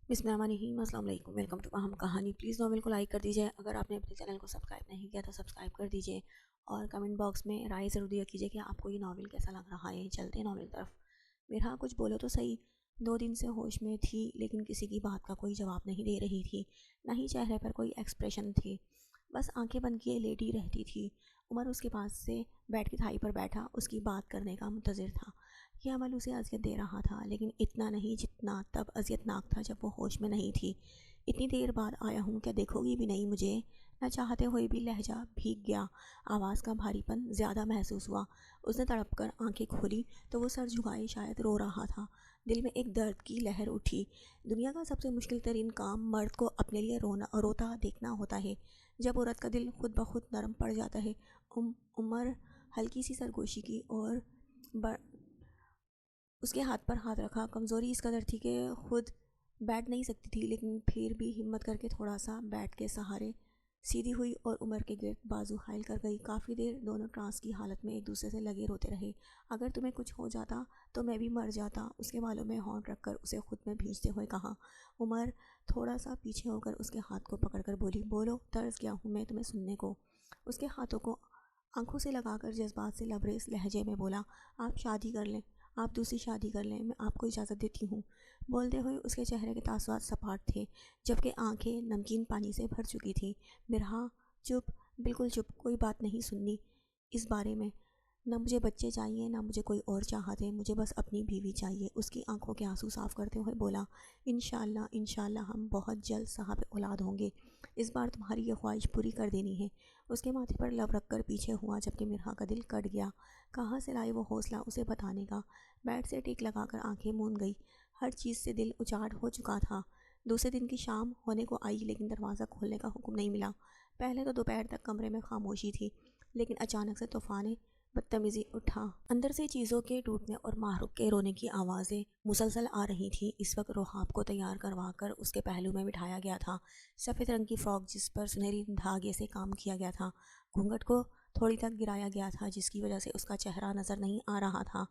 بسم اللہ الرحمن الرحیم۔ السلام علیکم، ویلکم ٹو اہم کہانی۔ پلیز ناول کو لائک کر دیجیے، اگر آپ نے اپنے چینل کو سبسکرائب نہیں کیا تو سبسکرائب کر دیجیے، اور کمنٹ باکس میں رائے ضرور دیا کیجیے کہ آپ کو یہ ناول کیسا لگ رہا ہے۔ چلتے ہیں ناول کی طرف۔ میرا کچھ بولو تو صحیح 2 دن سے ہوش میں تھی، لیکن کسی کی بات کا کوئی جواب نہیں دے رہی تھی، نہ ہی چہرے پر کوئی ایکسپریشن تھی، بس آنکھیں بند کیے لیٹی رہتی تھی۔ عمر اس کے پاس سے بیڈ کی تھائی پر بیٹھا اس کی بات کرنے کا منتظر تھا۔ یہ عمل اسے اذیت دے رہا تھا، لیکن اتنا نہیں جتنا تب اذیت ناک تھا جب وہ ہوش میں نہیں تھی۔ اتنی دیر بعد آیا ہوں، کیا دیکھو گی بھی نہیں مجھے؟ نہ چاہتے ہوئے بھی لہجہ بھیگ گیا، آواز کا بھاری پن زیادہ محسوس ہوا۔ اس نے تڑپ کر آنکھیں کھولی تو وہ سر جھکائے شاید رو رہا تھا۔ دل میں ایک درد کی لہر اٹھی۔ دنیا کا سب سے مشکل ترین کام مرد کو اپنے لیے روتا دیکھنا ہوتا ہے، جب عورت کا دل خود بخود نرم پڑ جاتا ہے۔ عمر ہلکی سی سرگوشی کی اور اس کے ہاتھ پر ہاتھ رکھا۔ کمزوری اس قدر تھی کہ خود بیٹھ نہیں سکتی تھی، لیکن پھر بھی ہمت کر کے تھوڑا سا بیٹھ کے سہارے سیدھی ہوئی اور عمر کے گرد بازو حائل کر گئی۔ کافی دیر دونوں ٹرانس کی حالت میں ایک دوسرے سے لگے روتے رہے۔ اگر تمہیں کچھ ہو جاتا تو میں بھی مر جاتا، اس کے بالوں میں ہونٹ رکھ کر اسے خود میں بھینچتے ہوئے کہا۔ عمر تھوڑا سا پیچھے ہو کر اس کے ہاتھ کو پکڑ کر بولی، بولو، طرز کیا ہوں میں تمہیں سننے کو۔ اس کے ہاتھوں کو آنکھوں سے لگا کر جذبات سے لبریز لہجے میں بولا، آپ شادی کر لیں، آپ دوسری شادی کر لیں، میں آپ کو اجازت دیتی ہوں۔ بولتے ہوئے اس کے چہرے کے تاثرات سپاٹ تھے، جبکہ آنکھیں نمکین پانی سے بھر چکی تھیں۔ مرحا چپ، بالکل چپ، کوئی بات نہیں سننی اس بارے میں۔ نہ مجھے بچے چاہیے، نہ مجھے کوئی اور چاہت ہے، مجھے بس اپنی بیوی چاہیے۔ اس کی آنکھوں کے آنسو صاف کرتے ہوئے بولا، انشاءاللہ انشاءاللہ ہم بہت جلد صاحب اولاد ہوں گے، اس بار تمہاری یہ خواہش پوری کر دینی ہے۔ اس کے ماتھے پر لب رکھ کر پیچھے ہوا، جبکہ مرحا کا دل کٹ گیا۔ کہاں سے لائے وہ حوصلہ اسے بتانے کا؟ بیڈ سے ٹیک لگا کر آنکھیں موند گئی۔ ہر چیز سے دل اچاٹ ہو چکا تھا۔ دوسرے دن کی شام ہونے کو آئی، لیکن دروازہ کھولنے کا حکم نہیں ملا۔ پہلے تو دوپہر تک کمرے میں خاموشی تھی، لیکن اچانک سے طوفان بدتمیزی اٹھا۔ اندر سے چیزوں کے ٹوٹنے اور ماہرخ کے رونے کی آوازیں مسلسل آ رہی تھیں۔ اس وقت رحاب کو تیار کروا کر اس کے پہلو میں بٹھایا گیا تھا۔ سفید رنگ کی فراک جس پر سنہری دھاگے سے کام کیا گیا تھا، گھونگھٹ کو تھوڑی تک گرایا گیا تھا، جس کی وجہ سے اس کا چہرہ نظر نہیں آ رہا تھا۔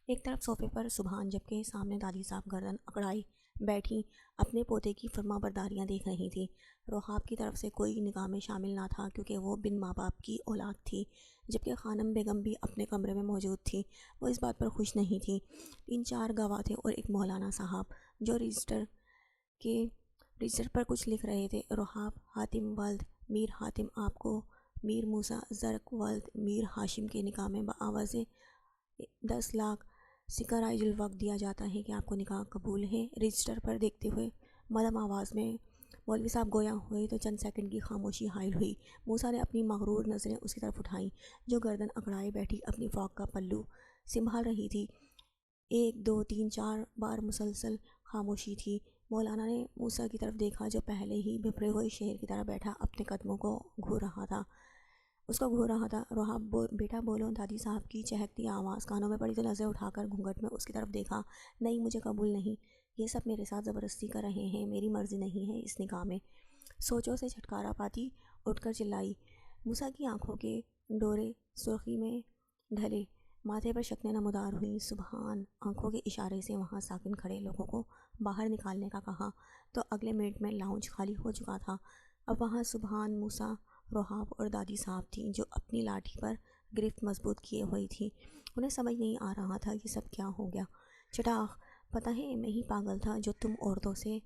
ایک طرف صوفے پر سبحان، جبکہ سامنے دادی صاحب گردن اکڑائی بیٹھی اپنے پوتے کی فرما برداریاں دیکھ رہی تھی۔ رحاب کی طرف سے کوئی نکاح میں شامل نہ تھا، کیونکہ وہ بن ماں باپ کی اولاد تھی، جبکہ خانم بیگم بھی اپنے کمرے میں موجود تھی۔ وہ اس بات پر خوش نہیں تھی۔ 3-4 گواہ تھے اور ایک مولانا صاحب، جو رجسٹر پر کچھ لکھ رہے تھے۔ رحاب، حاتم ولد میر حاتم آپ کو میر موسیٰ زرق ولد میر ہاشم کے نکاح میں بآوض 10 لاکھ سکہ رائج الوقت دیا جاتا ہے کہ آپ کو نکاح قبول ہے؟ رجسٹر پر دیکھتے ہوئے مدھم آواز میں مولوی صاحب گویا ہوئے تو چند سیکنڈ کی خاموشی حائل ہوئی۔ موسیٰ نے اپنی مغرور نظریں اس کی طرف اٹھائیں، جو گردن اکڑائے بیٹھی اپنی فراک کا پلو سنبھال رہی تھی۔ 1 2 3 4 بار مسلسل خاموشی تھی۔ مولانا نے موسیٰ کی طرف دیکھا، جو پہلے ہی بھپرے ہوئے شیر کی طرح بیٹھا اپنے قدموں کو گھور رہا تھا۔ رحاب، بیٹا بولو۔ دادی صاحب کی چہکتی آواز کانوں میں پڑی تو نظریں اٹھا کر گھونگھٹ میں اس کی طرف دیکھا۔ نہیں، مجھے قبول نہیں، یہ سب میرے ساتھ زبردستی کر رہے ہیں، میری مرضی نہیں ہے اس نکاح میں۔ سوچوں سے چھٹکارا پاتی اٹھ کر چلائی۔ موسیٰ کی آنکھوں کے ڈورے سرخی میں ڈھلے، ماتھے پر شکنیں نمودار ہوئیں۔ سبحان آنکھوں کے اشارے سے وہاں ساکن کھڑے لوگوں کو باہر نکالنے کا کہا تو اگلے منٹ میں لاؤنج خالی ہو چکا تھا۔ اب وہاں سبحان، موسیٰ، رحاب اور دادی صاحب تھیں، جو اپنی لاٹھی پر گرفت مضبوط کیے ہوئی تھی۔ انہیں سمجھ نہیں آ رہا تھا یہ سب کیا ہو گیا۔ چٹاخ، پتہ ہے میں ہی پاگل تھا جو تم عورتوں سے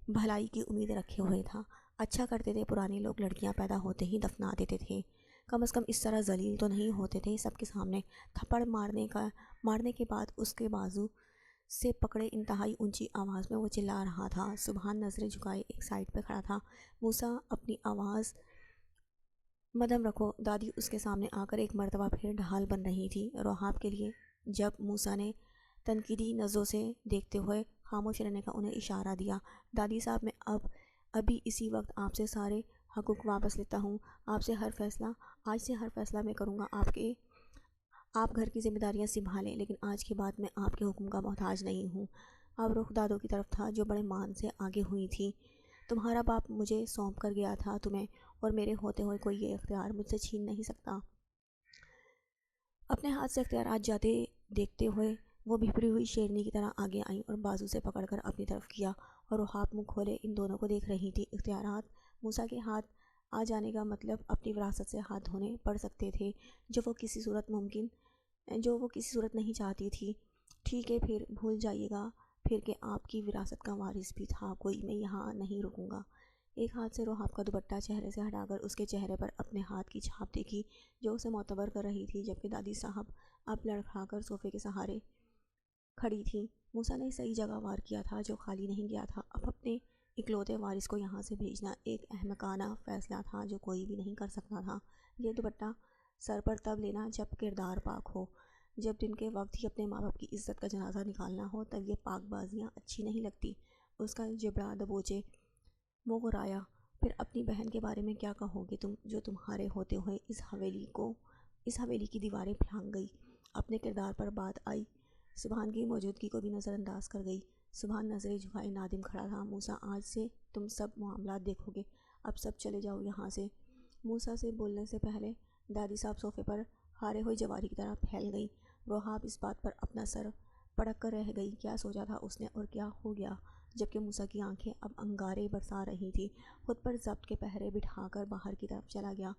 بھلائی کی امید رکھے ہوئے تھا۔ اچھا کرتے تھے پرانے لوگ، لڑکیاں پیدا ہوتے ہی دفنا دیتے تھے، کم از کم اس طرح ذلیل تو نہیں ہوتے تھے سب کے سامنے۔ تھپڑ مارنے کے بعد اس کے بازو سے پکڑے انتہائی اونچی آواز میں وہ چلا رہا تھا۔ سبحان نظریں جھکائے ایک سائڈ پہ کھڑا تھا۔ موسیٰ، اپنی آواز مدھم رکھو۔ دادی اس کے سامنے آ کر ایک مرتبہ پھر ڈھال بن رہی تھی رحاب کے لیے۔ جب موسیٰ نے تنقیدی نظروں سے دیکھتے ہوئے خاموش رہنے کا انہیں اشارہ دیا، دادی صاحب، میں ابھی اسی وقت آپ سے سارے حقوق واپس لیتا ہوں۔ آج سے ہر فیصلہ میں کروں گا۔ آپ گھر کی ذمہ داریاں سنبھالیں، لیکن آج کے بعد میں آپ کے حکم کا محتاج نہیں ہوں۔ اب رخ دادوں کی طرف تھا، جو بڑے مان سے آگے ہوئی تھی۔ تمہارا باپ مجھے سونپ کر گیا تھا تمہیں، اور میرے ہوتے ہوئے کوئی یہ اختیار مجھ سے چھین نہیں سکتا۔ اپنے ہاتھ سے اختیارات جاتے دیکھتے ہوئے وہ بھپری ہوئی شیرنی کی طرح آگے آئیں اور بازو سے پکڑ کر اپنی طرف کیا اور رحاب منہ کھولے ان دونوں کو دیکھ رہی تھی۔ اختیارات موسیٰ کے ہاتھ آ جانے کا مطلب اپنی وراثت سے ہاتھ دھونے پڑ سکتے تھے، جو وہ کسی صورت نہیں چاہتی تھی۔ ٹھیک ہے، پھر بھول جائیے گا پھر کہ آپ کی وراثت کا وارث بھی تھا کوئی، میں یہاں نہیں رکوں گا۔ ایک ہاتھ سے رحاب کا دوپٹہ چہرے سے ہٹا کر اس کے چہرے پر اپنے ہاتھ کی چھاپ دیکھی جو اسے معتبر کر رہی تھی، جبکہ دادی صاحب اب لڑکھڑا کر صوفے کے سہارے کھڑی تھی۔ موسیٰ نے صحیح جگہ وار کیا تھا جو خالی نہیں گیا تھا۔ اب اپنے اکلوتے وارث کو یہاں سے بھیجنا ایک احمقانہ فیصلہ تھا جو کوئی بھی نہیں کر سکتا تھا۔ یہ دوپٹہ سر پر تب لینا جب کردار پاک ہو، جب دن کے وقت ہی اپنے ماں باپ کی عزت کا جنازہ نکالنا ہو، تب یہ پاک بازیاں اچھی نہیں لگتی۔ اس کا جبڑا دبوچے مغرایا۔ پھر اپنی بہن کے بارے میں کیا کہو گے تم، جو تمہارے ہوتے ہوئے اس حویلی کی دیواریں پھلانگ گئی؟ اپنے کردار پر بات آئی، سبحان کی موجودگی کو بھی نظر انداز کر گئی۔ سبحان نظریں جھکائے نادم کھڑا تھا۔ موسیٰ، آج سے تم سب معاملات دیکھو گے، اب سب چلے جاؤ یہاں سے۔ موسیٰ سے بولنے سے پہلے دادی صاحب صوفے پر ہارے ہوئے جواری کی طرح پھیل گئی۔ رحاب اس بات پر اپنا سر پٹک کر رہ گئی، کیا سوچا تھا اس نے اور کیا ہو گیا؟ جبکہ موسیٰ کی آنکھیں اب انگارے برسا رہی تھی، خود پر ضبط کے پہرے بٹھا کر باہر کی طرف چلا گیا۔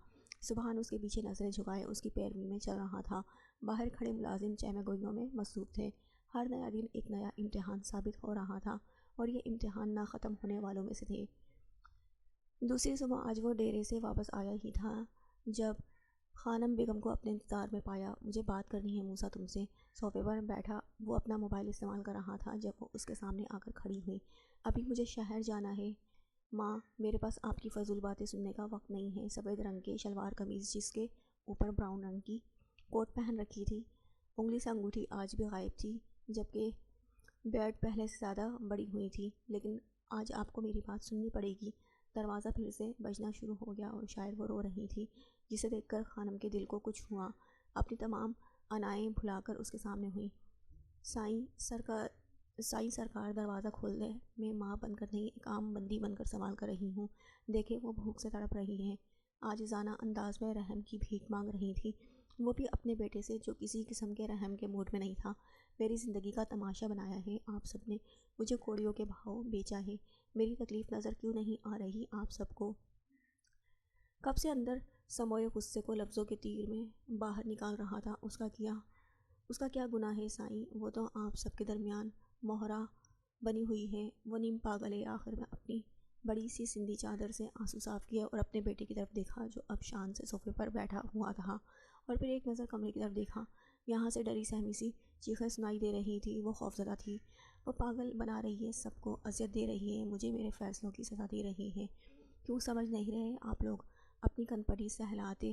سبحان اس کے پیچھے نظریں جھکائے اس کی پیروی میں چل رہا تھا۔ باہر کھڑے ملازم چیمے گوئیوں میں مصروف تھے۔ ہر نیا دن ایک نیا امتحان ثابت ہو رہا تھا اور یہ امتحان نہ ختم ہونے والوں میں سے تھے۔ دوسری صبح آج وہ ڈیرے سے واپس آیا ہی تھا جب خانم بیگم کو اپنے انتظار میں پایا۔ مجھے بات کرنی ہے موسیٰ تم سے۔ صوفے پر بیٹھا وہ اپنا موبائل استعمال کر رہا تھا جب وہ اس کے سامنے آ کر کھڑی ہوئی۔ ابھی مجھے شہر جانا ہے ماں، میرے پاس آپ کی فضول باتیں سننے کا وقت نہیں ہے۔ سفید رنگ کے شلوار قمیض جس کے اوپر براؤن رنگ کی کوٹ پہن رکھی تھی، انگلی سے انگوٹھی آج بھی غائب تھی، جبکہ بیڈ پہلے سے زیادہ بڑی ہوئی تھی۔ لیکن آج آپ کو میری بات سننی پڑے گی۔ دروازہ پھر سے بجنا شروع ہو گیا اور شاید وہ رو رہی تھی، جسے دیکھ کر خانم کے دل کو کچھ ہوا۔ اپنی تمام انائیں بھلا کر اس کے سامنے ہوئی۔ سائیں سرکار دروازہ کھول دیں، میں ماں بن کر نہیں ایک عام بندی بن کر سوال کر رہی ہوں۔ دیکھیں وہ بھوک سے تڑپ رہی ہیں۔ عاجزانہ انداز میں رحم کی بھیک مانگ رہی تھی، وہ بھی اپنے بیٹے سے جو کسی قسم کے رحم کے موڈ میں نہیں تھا۔ میری زندگی کا تماشا بنایا ہے آپ سب نے، مجھے کوڑیوں کے بھاؤ بیچا ہے، میری تکلیف نظر کیوں نہیں آ رہی آپ سب کو؟ کب سے اندر سموئے غصے کو لفظوں کے تیر میں باہر نکال رہا تھا۔ اس کا کیا گناہ ہے سائیں؟ وہ تو آپ سب کے درمیان مہرہ بنی ہوئی ہے۔ وہ نیم پاگل ہے۔ آخر میں اپنی بڑی سی سندھی چادر سے آنسو صاف کیا اور اپنے بیٹے کی طرف دیکھا جو اب شان سے صوفے پر بیٹھا ہوا تھا، اور پھر ایک نظر کمرے کی طرف دیکھا۔ یہاں سے ڈری سہمی سی چیخیں سنائی دے رہی تھی۔ وہ خوفزدہ تھی۔ وہ پاگل بنا رہی ہے، سب کو اذیت دے رہی ہے، مجھے میرے فیصلوں کی سزا دے رہی ہے۔ کیوں سمجھ نہیں رہے آپ لوگ؟ اپنی کن پٹی سہلاتے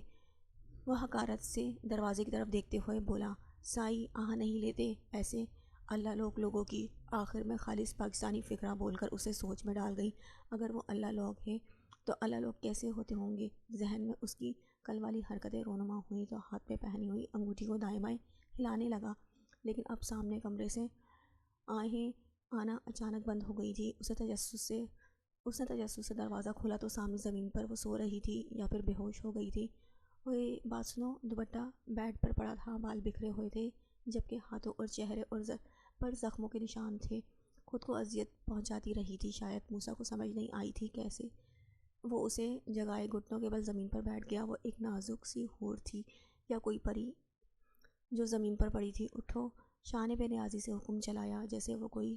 وہ حقارت سے دروازے کی طرف دیکھتے ہوئے بولا۔ سائیں آہ نہیں لیتے ایسے اللہ لوگوں کی۔ آخر میں خالص پاکستانی فقرہ بول کر اسے سوچ میں ڈال گئی۔ اگر وہ اللہ لوگ ہے تو اللہ لوگ کیسے ہوتے ہوں گے؟ ذہن میں اس کی کل والی حرکتیں رونما ہوئیں تو ہاتھ پہ پہنی ہوئی انگوٹھی کو دائیں بائیں ہلانے لگا، لیکن اب سامنے کمرے سے آہیں آنا اچانک بند ہو گئی تھی۔ اس نے تجسس سے دروازہ کھولا تو سامنے زمین پر وہ سو رہی تھی یا پھر بے ہوش ہو گئی تھی۔ اوئے بات سنو، دوپٹہ بیڈ پر پڑا تھا، بال بکھرے ہوئے تھے، جبکہ ہاتھوں اور چہرے پر زخموں کے نشان تھے۔ خود کو اذیت پہنچاتی رہی تھی۔ شاید موسیٰ کو سمجھ نہیں آئی تھی کیسے وہ اسے جگائے۔ گھٹنوں کے بل زمین پر بیٹھ گیا۔ وہ ایک نازک سی حور تھی یا کوئی پری جو زمین پر پڑی تھی۔ اٹھو، شاہ نے بے نیازی سے حکم چلایا، جیسے وہ کوئی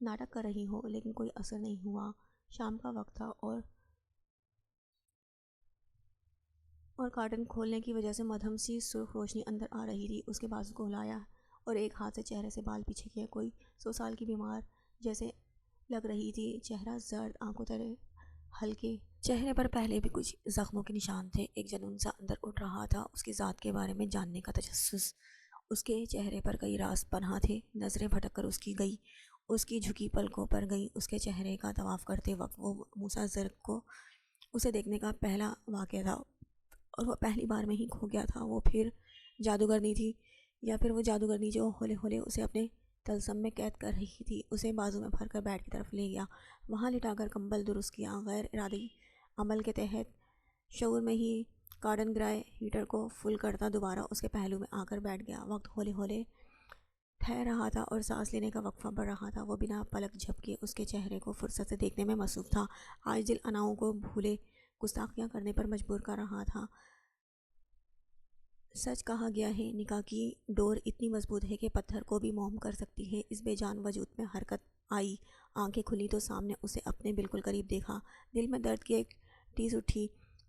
ناٹک کر رہی ہو، لیکن کوئی اثر نہیں ہوا۔ شام کا وقت تھا اور کارٹن کھولنے کی وجہ سے مدھم سی سرخ روشنی اندر آ رہی تھی۔ اس کے بازو کو ہلایا اور ایک ہاتھ سے چہرے سے بال پیچھے کیے۔ کوئی 100 سال کی بیمار جیسے لگ رہی تھی، چہرہ زرد، آنکھوں تلے ہلکے چہرے پر پہلے بھی کچھ زخموں کے نشان تھے۔ ایک جنون سا اندر اٹھ رہا تھا، اس کی ذات کے بارے میں جاننے کا تجسس۔ اس کے چہرے پر کئی راز پنہاں تھے۔ نظریں بھٹک کر اس کی جھکی پلکوں پر گئی۔ اس کے چہرے کا طواف کرتے وقت وہ موسیٰ زرق کو اسے دیکھنے کا پہلا واقعہ تھا، اور وہ پہلی بار میں ہی کھو گیا تھا۔ وہ پھر جادوگرنی تھی یا پھر وہ جادوگرنی جو ہولے ہولے اسے اپنے طلسم میں قید کر رہی تھی۔ اسے بازو میں بھر کر بیڈ کی طرف لے گیا، وہاں لٹا کر کمبل درست کیا۔ غیر ارادی عمل کے تحت شعور میں ہی کارڈن گرائے ہیٹر کو فل کرتا دوبارہ اس کے پہلو میں آ کر بیٹھ گیا۔ وقت ہولے ہولے ٹھہر رہا تھا اور سانس لینے کا وقفہ پڑ رہا تھا۔ وہ بنا پلک جھپکے اس کے چہرے کو فرصت سے دیکھنے میں مصروف تھا۔ آج دل اناؤں کو بھولے گستاخیاں کرنے پر مجبور کر رہا تھا۔ سچ کہا گیا ہے، نکاح کی ڈور اتنی مضبوط ہے کہ پتھر کو بھی موم کر سکتی ہے۔ اس بے جان وجود میں حرکت آئی، آنکھیں کھلی تو سامنے اسے اپنے بالکل قریب دیکھا۔ دل میں درد کی ایک ٹیس اٹھی،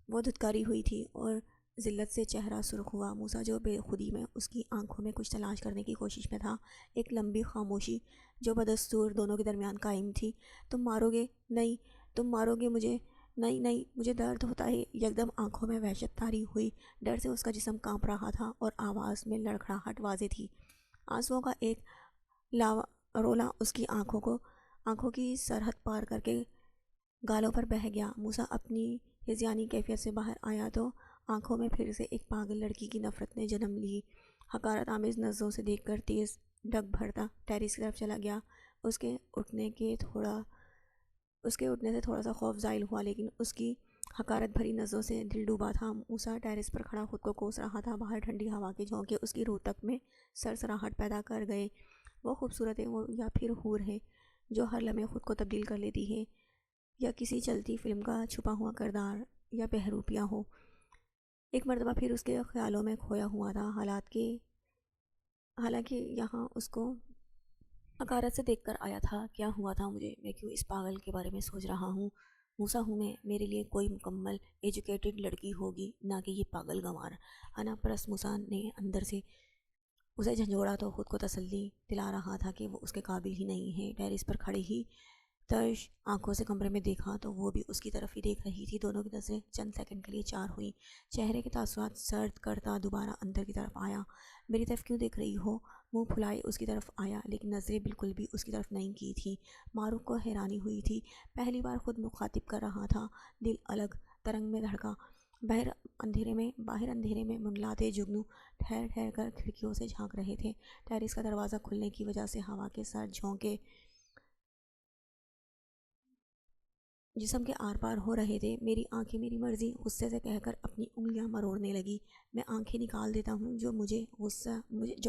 وہ دھتکاری ہوئی تھی اور ذلت سے چہرہ سرخ ہوا۔ موسیٰ جو بے خودی میں اس کی آنکھوں میں کچھ تلاش کرنے کی کوشش میں تھا، ایک لمبی خاموشی جو بدستور دونوں کے درمیان قائم تھی۔ تم مارو گے؟ نہیں۔ تم مارو گے مجھے؟ نہیں نہیں، مجھے درد ہوتا ہے۔ یکدم آنکھوں میں وحشت طاری ہوئی، ڈر سے اس کا جسم کانپ رہا تھا اور آواز میں لڑکھڑاہٹ واضح تھی۔ آنسوؤں کا ایک رولا اس کی آنکھوں کی سرحد پار کر کے گالوں پر بہہ گیا۔ موسیٰ اپنی ہذیانی کیفیت سے باہر آیا تو آنکھوں میں پھر سے ایک پاگل لڑکی کی نفرت نے جنم لی۔ حقارت آمیز نظروں سے دیکھ کر تیز ڈگ بھرتا ٹیرس کی طرف چلا گیا۔ اس کے اٹھنے سے تھوڑا سا خوف زائل ہوا، لیکن اس کی حقارت بھری نظروں سے دل ڈوبا تھا۔ موسیٰ ٹیرس پر کھڑا خود کو کوس رہا تھا۔ باہر ٹھنڈی ہوا کے جھونکے اس کی روح تک میں سرسراہٹ پیدا کر گئے۔ وہ خوبصورت ہے، وہ یا پھر حور ہے جو ہر لمحے خود کو تبدیل کر لیتی ہے، یا کسی چلتی فلم کا چھپا ہوا کردار، یا بہروپیہ ہو۔ ایک مرتبہ پھر اس کے خیالوں میں کھویا ہوا تھا، حالانکہ یہاں اس کو حقارت سے دیکھ کر آیا تھا۔ کیا ہوا تھا مجھے؟ میں کیوں اس پاگل کے بارے میں سوچ رہا ہوں؟ موسیٰ ہوں میں، میرے لیے کوئی مکمل ایجوکیٹڈ لڑکی ہوگی، نہ کہ یہ پاگل گنوار۔ انا پرست موسیٰ نے اندر سے اسے جھنجھوڑا تو خود کو تسلی دلا رہا تھا کہ وہ اس کے قابل ہی نہیں ہے۔ ٹیرس پر کھڑی ہی ترش آنکھوں سے کمرے میں دیکھا تو وہ بھی اس کی طرف ہی دیکھ رہی تھی۔ دونوں کی نظریں چند سیکنڈ کے لیے چار ہوئیں۔ چہرے کے تاثرات سرد کرتا دوبارہ اندر کی طرف آیا۔ میری طرف کیوں دیکھ رہی ہو؟ منہ پھلائے اس کی طرف آیا، لیکن نظریں بالکل بھی اس کی طرف نہیں کی تھی۔ معروف کو حیرانی ہوئی تھی، پہلی بار خود مخاطب کر رہا تھا۔ دل الگ ترنگ میں دھڑکا۔ باہر اندھیرے میں منڈلاتے جگنو ٹھہر ٹھہر کر کھڑکیوں سے جھانک رہے تھے۔ ٹیرس کا دروازہ کھلنے کی وجہ سے ہوا کے سرد جھونکے جسم کے آر پار ہو رہے تھے۔ میری آنکھیں میری مرضی، غصے سے کہہ کر اپنی انگلیاں مروڑنے لگی۔ میں آنکھیں نکال دیتا ہوں جو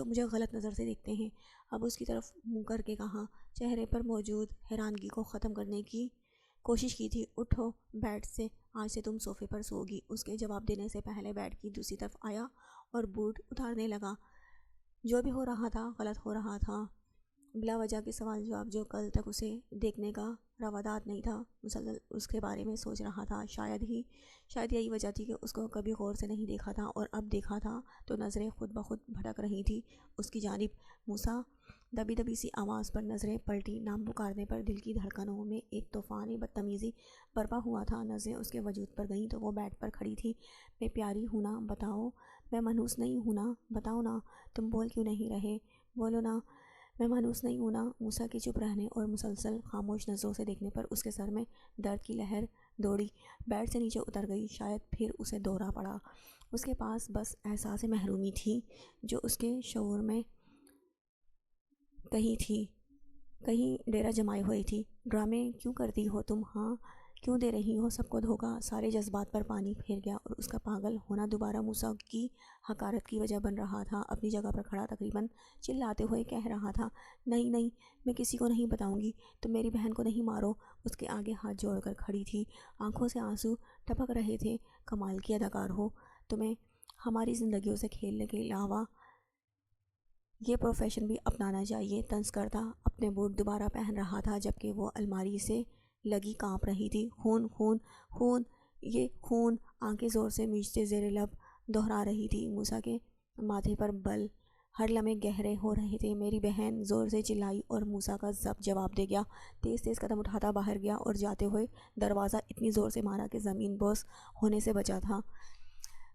مجھے غلط نظر سے دیکھتے ہیں۔ اب اس کی طرف منہ کر کے کہا، چہرے پر موجود حیرانگی کو ختم کرنے کی کوشش کی تھی۔ اٹھو بیڈ سے، آج سے تم صوفے پر سو گی۔ اس کے جواب دینے سے پہلے بیڈ کی دوسری طرف آیا اور بوٹ اتارنے لگا۔ جو بھی ہو رہا تھا غلط ہو رہا تھا۔ بلا وجہ کے سوال جواب جو کل تک اسے دیکھنے کا رواداد نہیں تھا، مسلسل اس کے بارے میں سوچ رہا تھا۔ شاید یہی وجہ تھی کہ اس کو کبھی غور سے نہیں دیکھا تھا، اور اب دیکھا تھا تو نظریں خود بخود بھٹک رہی تھی اس کی جانب۔ موسیٰ دبی دبی سی آواز پر نظریں پلٹی۔ نام پکارنے پر دل کی دھڑکنوں میں ایک طوفان بدتمیزی برپا ہوا تھا۔ نظریں اس کے وجود پر گئیں تو وہ بیڈ پر کھڑی تھی۔ میں پیاری ہوں نا؟ بتاؤ۔ میں منحوس نہیں ہوں نا؟ بتاؤ نا۔ تم بول کیوں نہیں رہے؟ بولو نا۔ میں منحوس نہیں ہوں نا؟ موسیٰ کے چپ رہنے اور مسلسل خاموش نظروں سے دیکھنے پر اس کے سر میں درد کی لہر دوڑی، بیڈ سے نیچے اتر گئی۔ شاید پھر اسے دورہ پڑا۔ اس کے پاس بس احساس محرومی تھی جو اس کے شعور میں کہیں تھی، کہیں ڈیرا جمائے ہوئی تھی۔ ڈرامے کیوں کرتی ہو تم؟ ہاں، کیوں دے رہی ہو سب کو دھوکہ؟ سارے جذبات پر پانی پھیر گیا اور اس کا پاگل ہونا دوبارہ موسیٰ کی حقارت کی وجہ بن رہا تھا۔ اپنی جگہ پر کھڑا تقریباً چلاتے ہوئے کہہ رہا تھا، نہیں نہیں، میں کسی کو نہیں بتاؤں گی۔ تم میری بہن کو نہیں مارو۔ اس کے آگے ہاتھ جوڑ کر کھڑی تھی، آنکھوں سے آنسو ٹپک رہے تھے۔ کمال کی اداکار ہو۔ تمہیں ہماری زندگیوں سے کھیلنے کے علاوہ یہ پروفیشن بھی اپنانا چاہیے۔ طنز کرتا اپنے بوٹ دوبارہ پہن رہا تھا، جبکہ وہ الماری سے لگی کانپ رہی تھی۔ خون خون خون، یہ خون! آنکھیں زور سے میچتے زیر لب دہرا رہی تھی۔ موسیٰ کے ماتھے پر بل ہر لمحے گہرے ہو رہے تھے۔ میری بہن! زور سے چلائی اور موسیٰ کا ضبط جواب دے گیا۔ تیز تیز قدم اٹھاتا باہر گیا اور جاتے ہوئے دروازہ اتنی زور سے مارا کہ زمین بوس ہونے سے بچا تھا۔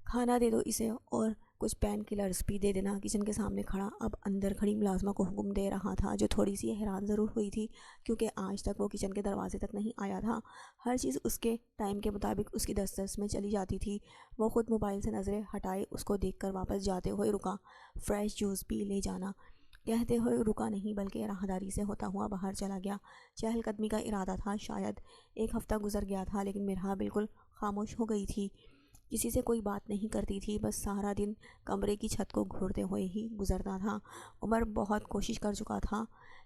کھانا دے دو اسے اور کچھ پین کلرز بھی دے دینا۔ کچن کے سامنے کھڑا اب اندر کھڑی ملازمہ کو حکم دے رہا تھا، جو تھوڑی سی حیران ضرور ہوئی تھی کیونکہ آج تک وہ کچن کے دروازے تک نہیں آیا تھا۔ ہر چیز اس کے ٹائم کے مطابق اس کی دسترس میں چلی جاتی تھی۔ وہ خود موبائل سے نظریں ہٹائے اس کو دیکھ کر واپس جاتے ہوئے رکا۔ فریش جوس بھی لے جانا، کہتے ہوئے رکا نہیں بلکہ راہداری سے ہوتا ہوا باہر چلا گیا۔ چہل قدمی کا ارادہ تھا۔ شاید ایک ہفتہ گزر گیا تھا، لیکن مرحا بالکل خاموش ہو گئی تھی۔ کسی سے کوئی بات نہیں کرتی تھی، بس سارا دن کمرے کی چھت کو گھورتے ہوئے ہی گزرتا تھا۔ عمر بہت کوشش کر چکا تھا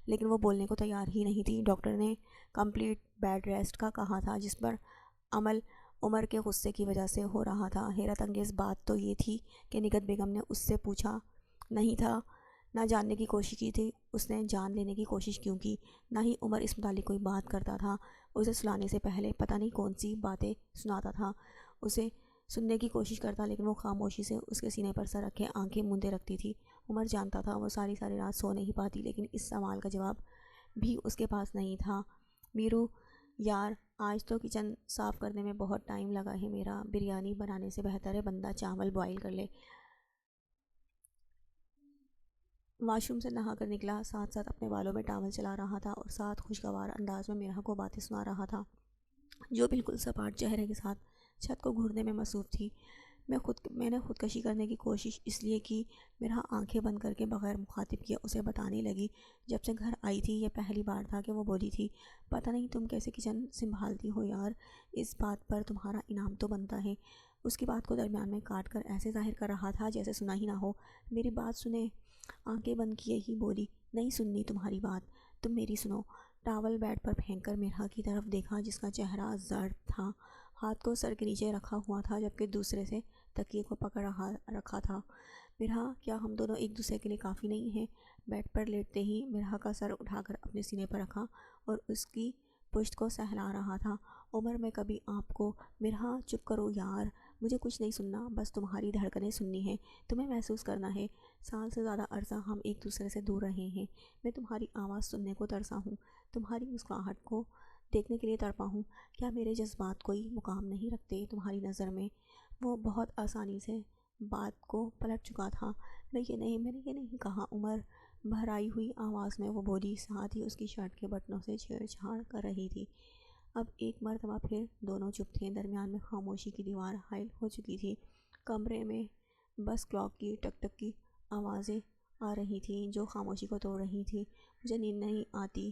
لیکن وہ بولنے کو تیار ہی نہیں تھی۔ ڈاکٹر نے کمپلیٹ بیڈ ریسٹ کا کہا تھا، جس پر عمل عمر کے غصے کی وجہ سے ہو رہا تھا۔ حیرت انگیز بات تو یہ تھی کہ نگہت بیگم نے اس سے پوچھا نہیں تھا، نہ جاننے کی کوشش کی تھی۔ اس نے جان لینے کی کوشش کیوں کی؟ نہ ہی عمر اس متعلق کوئی بات کرتا تھا۔ اسے سلانے سے پہلے پتہ نہیں کون سی باتیں سناتا تھا، اسے سننے کی کوشش کرتا لیکن وہ خاموشی سے اس کے سینے پر سر رکھے آنکھیں مندے رکھتی تھی۔ عمر جانتا تھا وہ ساری رات سو نہیں پاتی، لیکن اس سوال کا جواب بھی اس کے پاس نہیں تھا۔ میرو یار، آج تو کچن صاف کرنے میں بہت ٹائم لگا ہے میرا۔ بریانی بنانے سے بہتر ہے بندہ چاول بوائل کر لے۔ واش روم سے نہا کر نکلا، ساتھ ساتھ اپنے بالوں میں ٹاول چلا رہا تھا اور ساتھ خوشگوار انداز میں میرا کو باتیں سنا رہا تھا، جو بالکل سپاٹ چہرے کے ساتھ چھت کو گھورنے میں مصروف تھی۔ میں نے خودکشی کرنے کی کوشش اس لیے کی، میرا آنکھیں بند کر کے بغیر مخاطب کیے اسے بتانے لگی۔ جب سے گھر آئی تھی یہ پہلی بار تھا کہ وہ بولی تھی، پتہ نہیں تم کیسے کچن سنبھالتی ہو یار، اس بات پر تمہارا انعام تو بنتا ہے۔ اس کی بات کو درمیان میں کاٹ کر ایسے ظاہر کر رہا تھا جیسے سنا ہی نہ ہو۔ میری بات سنیں، آنکھیں بند کیے ہی بولی، نہیں سننی تمہاری بات، تم میری سنو۔ ٹاول بیڈ پر پھینک کر میرا کی طرف دیکھا جس کا چہرہ زرد تھا، ہاتھ کو سر کے نیچے رکھا ہوا تھا جبکہ دوسرے سے تکیے کو پکڑ رکھا تھا۔ میرا، کیا ہم دونوں ایک دوسرے کے لیے کافی نہیں ہیں؟ بیڈ پر لیٹتے ہی میرا کا سر اٹھا کر اپنے سینے پر رکھا اور اس کی پشت کو سہلا رہا تھا۔ عمر میں کبھی آپ کو، میرا چپ کرو یار، مجھے کچھ نہیں سننا، بس تمہاری دھڑکنیں سننی ہیں، تمہیں محسوس کرنا ہے۔ سال سے زیادہ عرصہ ہم ایک دوسرے سے دور رہے ہیں، میں تمہاری آواز سننے کو ترسا ہوں، تمہاری مسکراہٹ کو دیکھنے کے لیے تڑپا ہوں۔ کیا میرے جذبات کوئی مقام نہیں رکھتے تمہاری نظر میں؟ وہ بہت آسانی سے بات کو پلٹ چکا تھا۔ میں نے یہ نہیں کہا عمر، بھرائی ہوئی آواز میں وہ بولی، ساتھ ہی اس کی شرٹ کے بٹنوں سے چھیڑ چھاڑ کر رہی تھی۔ اب ایک مرتبہ پھر دونوں چپ تھے، درمیان میں خاموشی کی دیوار حائل ہو چکی تھی۔ کمرے میں بس کلاک کی ٹک ٹک کی آوازیں آ رہی تھیں جو خاموشی کو توڑ رہی تھی۔ مجھے نیند نہیں آتی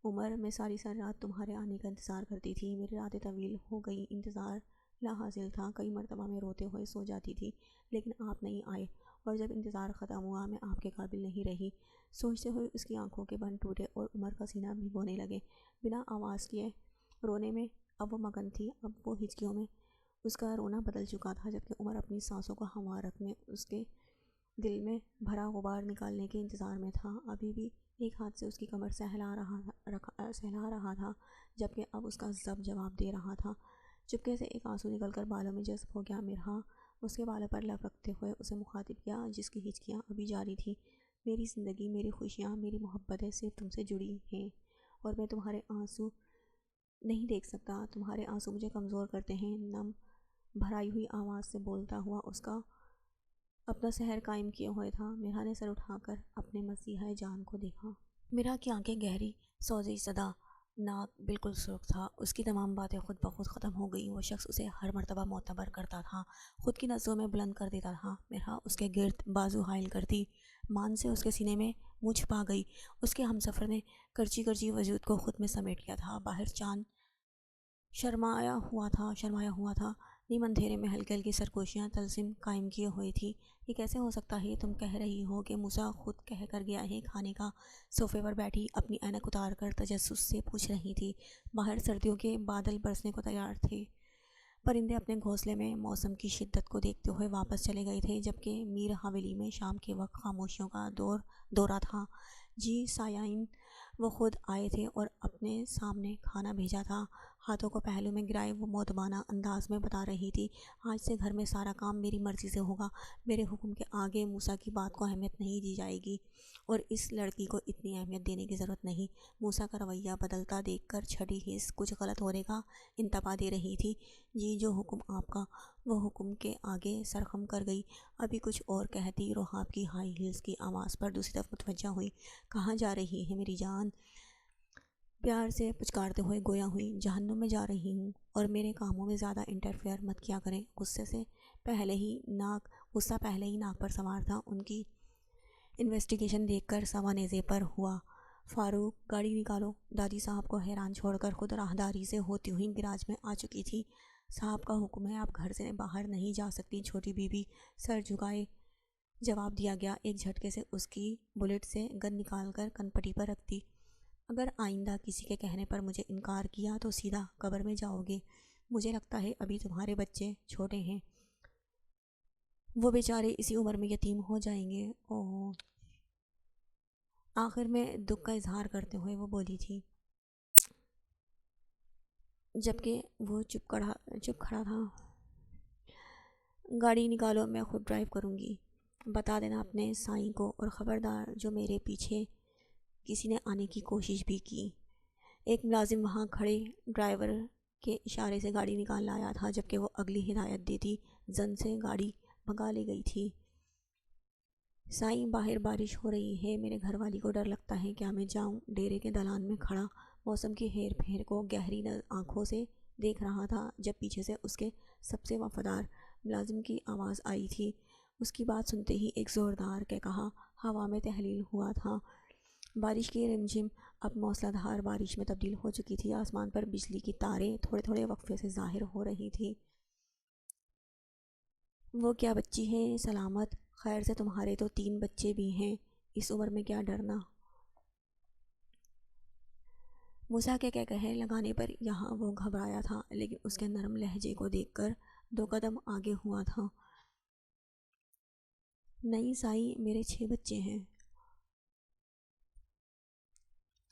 عمر، میں ساری رات تمہارے آنے کا انتظار کرتی تھی، میری راتیں طویل ہو گئی، انتظار لا حاصل تھا۔ کئی مرتبہ میں روتے ہوئے سو جاتی تھی لیکن آپ نہیں آئے، اور جب انتظار ختم ہوا میں آپ کے قابل نہیں رہی۔ سوچتے ہوئے اس کی آنکھوں کے بند ٹوٹے اور عمر کا سینہ بھگونے لگے بنا آواز کیے رونے میں۔ اب وہ مگن تھی، اب وہ ہچکیوں میں اس کا رونا بدل چکا تھا، جبکہ عمر اپنی سانسوں کو ہموار رکھنے، اس کے دل میں بھرا غبار نکالنے کے انتظار میں تھا۔ ابھی بھی ایک ہاتھ سے اس کی کمر سہلا رہا تھا جبکہ اب اس کا ضب جواب دے رہا تھا۔ چپکے سے ایک آنسو نکل کر بالوں میں جذب ہو گیا۔ میرا اس کے بالوں پر لب رکھتے ہوئے اسے مخاطب کیا جس کی ہچکیاں ابھی جاری تھیں۔ میری زندگی، میری خوشیاں، میری محبتیں صرف تم سے جڑی ہیں اور میں تمہارے آنسو نہیں دیکھ سکتا، تمہارے آنسو مجھے کمزور کرتے ہیں۔ نم بھرائی ہوئی آواز سے بولتا ہوا اس کا اپنا سحر قائم کیے ہوئے تھا۔ میرا نے سر اٹھا کر اپنے مسیحائے جان کو دیکھا۔ میرا کی آنکھیں گہری سوزی زدہ، ناک بالکل سرخ تھا، اس کی تمام باتیں خود بخود ختم ہو گئیں۔ وہ شخص اسے ہر مرتبہ معتبر کرتا تھا، خود کی نظروں میں بلند کر دیتا تھا۔ میرا اس کے گرد بازو حائل کرتی، مان سے اس کے سینے میں منہ چھپا گئی۔ اس کے ہمسفر نے کرچی کرچی وجود کو خود میں سمیٹ لیا تھا۔ باہر چاند شرمایا ہوا تھا، نیم اندھیرے میں ہلکی ہلکی سرگوشیاں طلسم قائم کیے ہوئی تھی۔ یہ کیسے ہو سکتا ہے؟ تم کہہ رہی ہو کہ موسیٰ خود کہہ کر گیا ہے؟ کھانے کا صوفے پر بیٹھی اپنی اینک اتار کر تجسس سے پوچھ رہی تھی۔ باہر سردیوں کے بادل برسنے کو تیار تھے، پرندے اپنے گھونسلے میں موسم کی شدت کو دیکھتے ہوئے واپس چلے گئے تھے، جبکہ میر حویلی میں شام کے وقت خاموشیوں کا دورہ تھا۔ جی سامعین، وہ خود آئے تھے اور اپنے سامنے کھانا بھیجا تھا۔ ہاتھوں کو پہلو میں گرائے وہ مؤدبانہ انداز میں بتا رہی تھی، آج سے گھر میں سارا کام میری مرضی سے ہوگا، میرے حکم کے آگے موسیٰ کی بات کو اہمیت نہیں دی جائے گی اور اس لڑکی کو اتنی اہمیت دینے کی ضرورت نہیں۔ موسیٰ کا رویہ بدلتا دیکھ کر چھٹی حس کچھ غلط ہونے کا انتباہ دے رہی تھی۔ جی جو حکم آپ کا، وہ حکم کے آگے سرخم کر گئی۔ ابھی کچھ اور کہتی، رحاب کی ہائی ہیلز کی آواز پر دوسری طرف متوجہ ہوئی۔ کہاں جا رہی ہے میری جان؟ پیار سے پچکارتے ہوئے گویا ہوئی، جہنم میں جا رہی ہوں، اور میرے کاموں میں زیادہ انٹرفیئر مت کیا کریں۔ غصہ پہلے ہی ناک پر سوار تھا۔ ان کی انویسٹیگیشن دیکھ کر سوا نیزے پر ہوا۔ فاروق، گاڑی نکالو۔ دادی صاحب کو حیران چھوڑ کر خود راہداری سے ہوتی ہوئی گراج میں آ چکی تھی۔ صاحب کا حکم ہے، آپ گھر سے باہر نہیں جا سکتی۔ چھوٹی بیوی سر جھکائے جواب دیا گیا۔ ایک جھٹکے سے اس کی بلیٹ سے گن نکال کر کنپٹی پر رکھ دی۔ اگر آئندہ کسی کے کہنے پر مجھے انکار کیا تو سیدھا قبر میں جاؤ گے۔ مجھے لگتا ہے ابھی تمہارے بچے چھوٹے ہیں، وہ بیچارے اسی عمر میں یتیم ہو جائیں گے۔ اوہ، آخر میں دکھ کا اظہار کرتے ہوئے وہ بولی تھی، جبکہ وہ چپ کھڑا تھا۔ گاڑی نکالو، میں خود ڈرائیو کروں گی۔ بتا دینا اپنے سائیں کو، اور خبردار جو میرے پیچھے کسی نے آنے کی کوشش بھی کی۔ ایک ملازم وہاں کھڑے ڈرائیور کے اشارے سے گاڑی نکال لایا تھا، جبکہ وہ اگلی ہدایت دیتی زن سے گاڑی بھگا لی گئی تھی۔ سائیں، باہر بارش ہو رہی ہے، میرے گھر والی کو ڈر لگتا ہے، کیا میں جاؤں؟ ڈیرے کے دلان میں کھڑا موسم کی ہیر پھیر کو گہری آنکھوں سے دیکھ رہا تھا، جب پیچھے سے اس کے سب سے وفادار ملازم کی آواز آئی تھی۔ اس کی بات سنتے ہی ایک زوردار قہقہا ہوا میں تحلیل ہوا تھا۔ بارش کی رمجھم اب موسلا دھار بارش میں تبدیل ہو چکی تھی۔ آسمان پر بجلی کی تاریں تھوڑے تھوڑے وقفے سے ظاہر ہو رہی تھیں۔ وہ کیا بچی ہے؟ سلامت؟ خیر سے تمہارے تو 3 بچے بھی ہیں، اس عمر میں کیا ڈرنا؟ موسیٰ کے کہے لگانے پر یہاں وہ گھبرایا تھا، لیکن اس کے نرم لہجے کو دیکھ کر 2 قدم آگے ہوا تھا۔ نہیں سائیں، میرے 6 بچے ہیں۔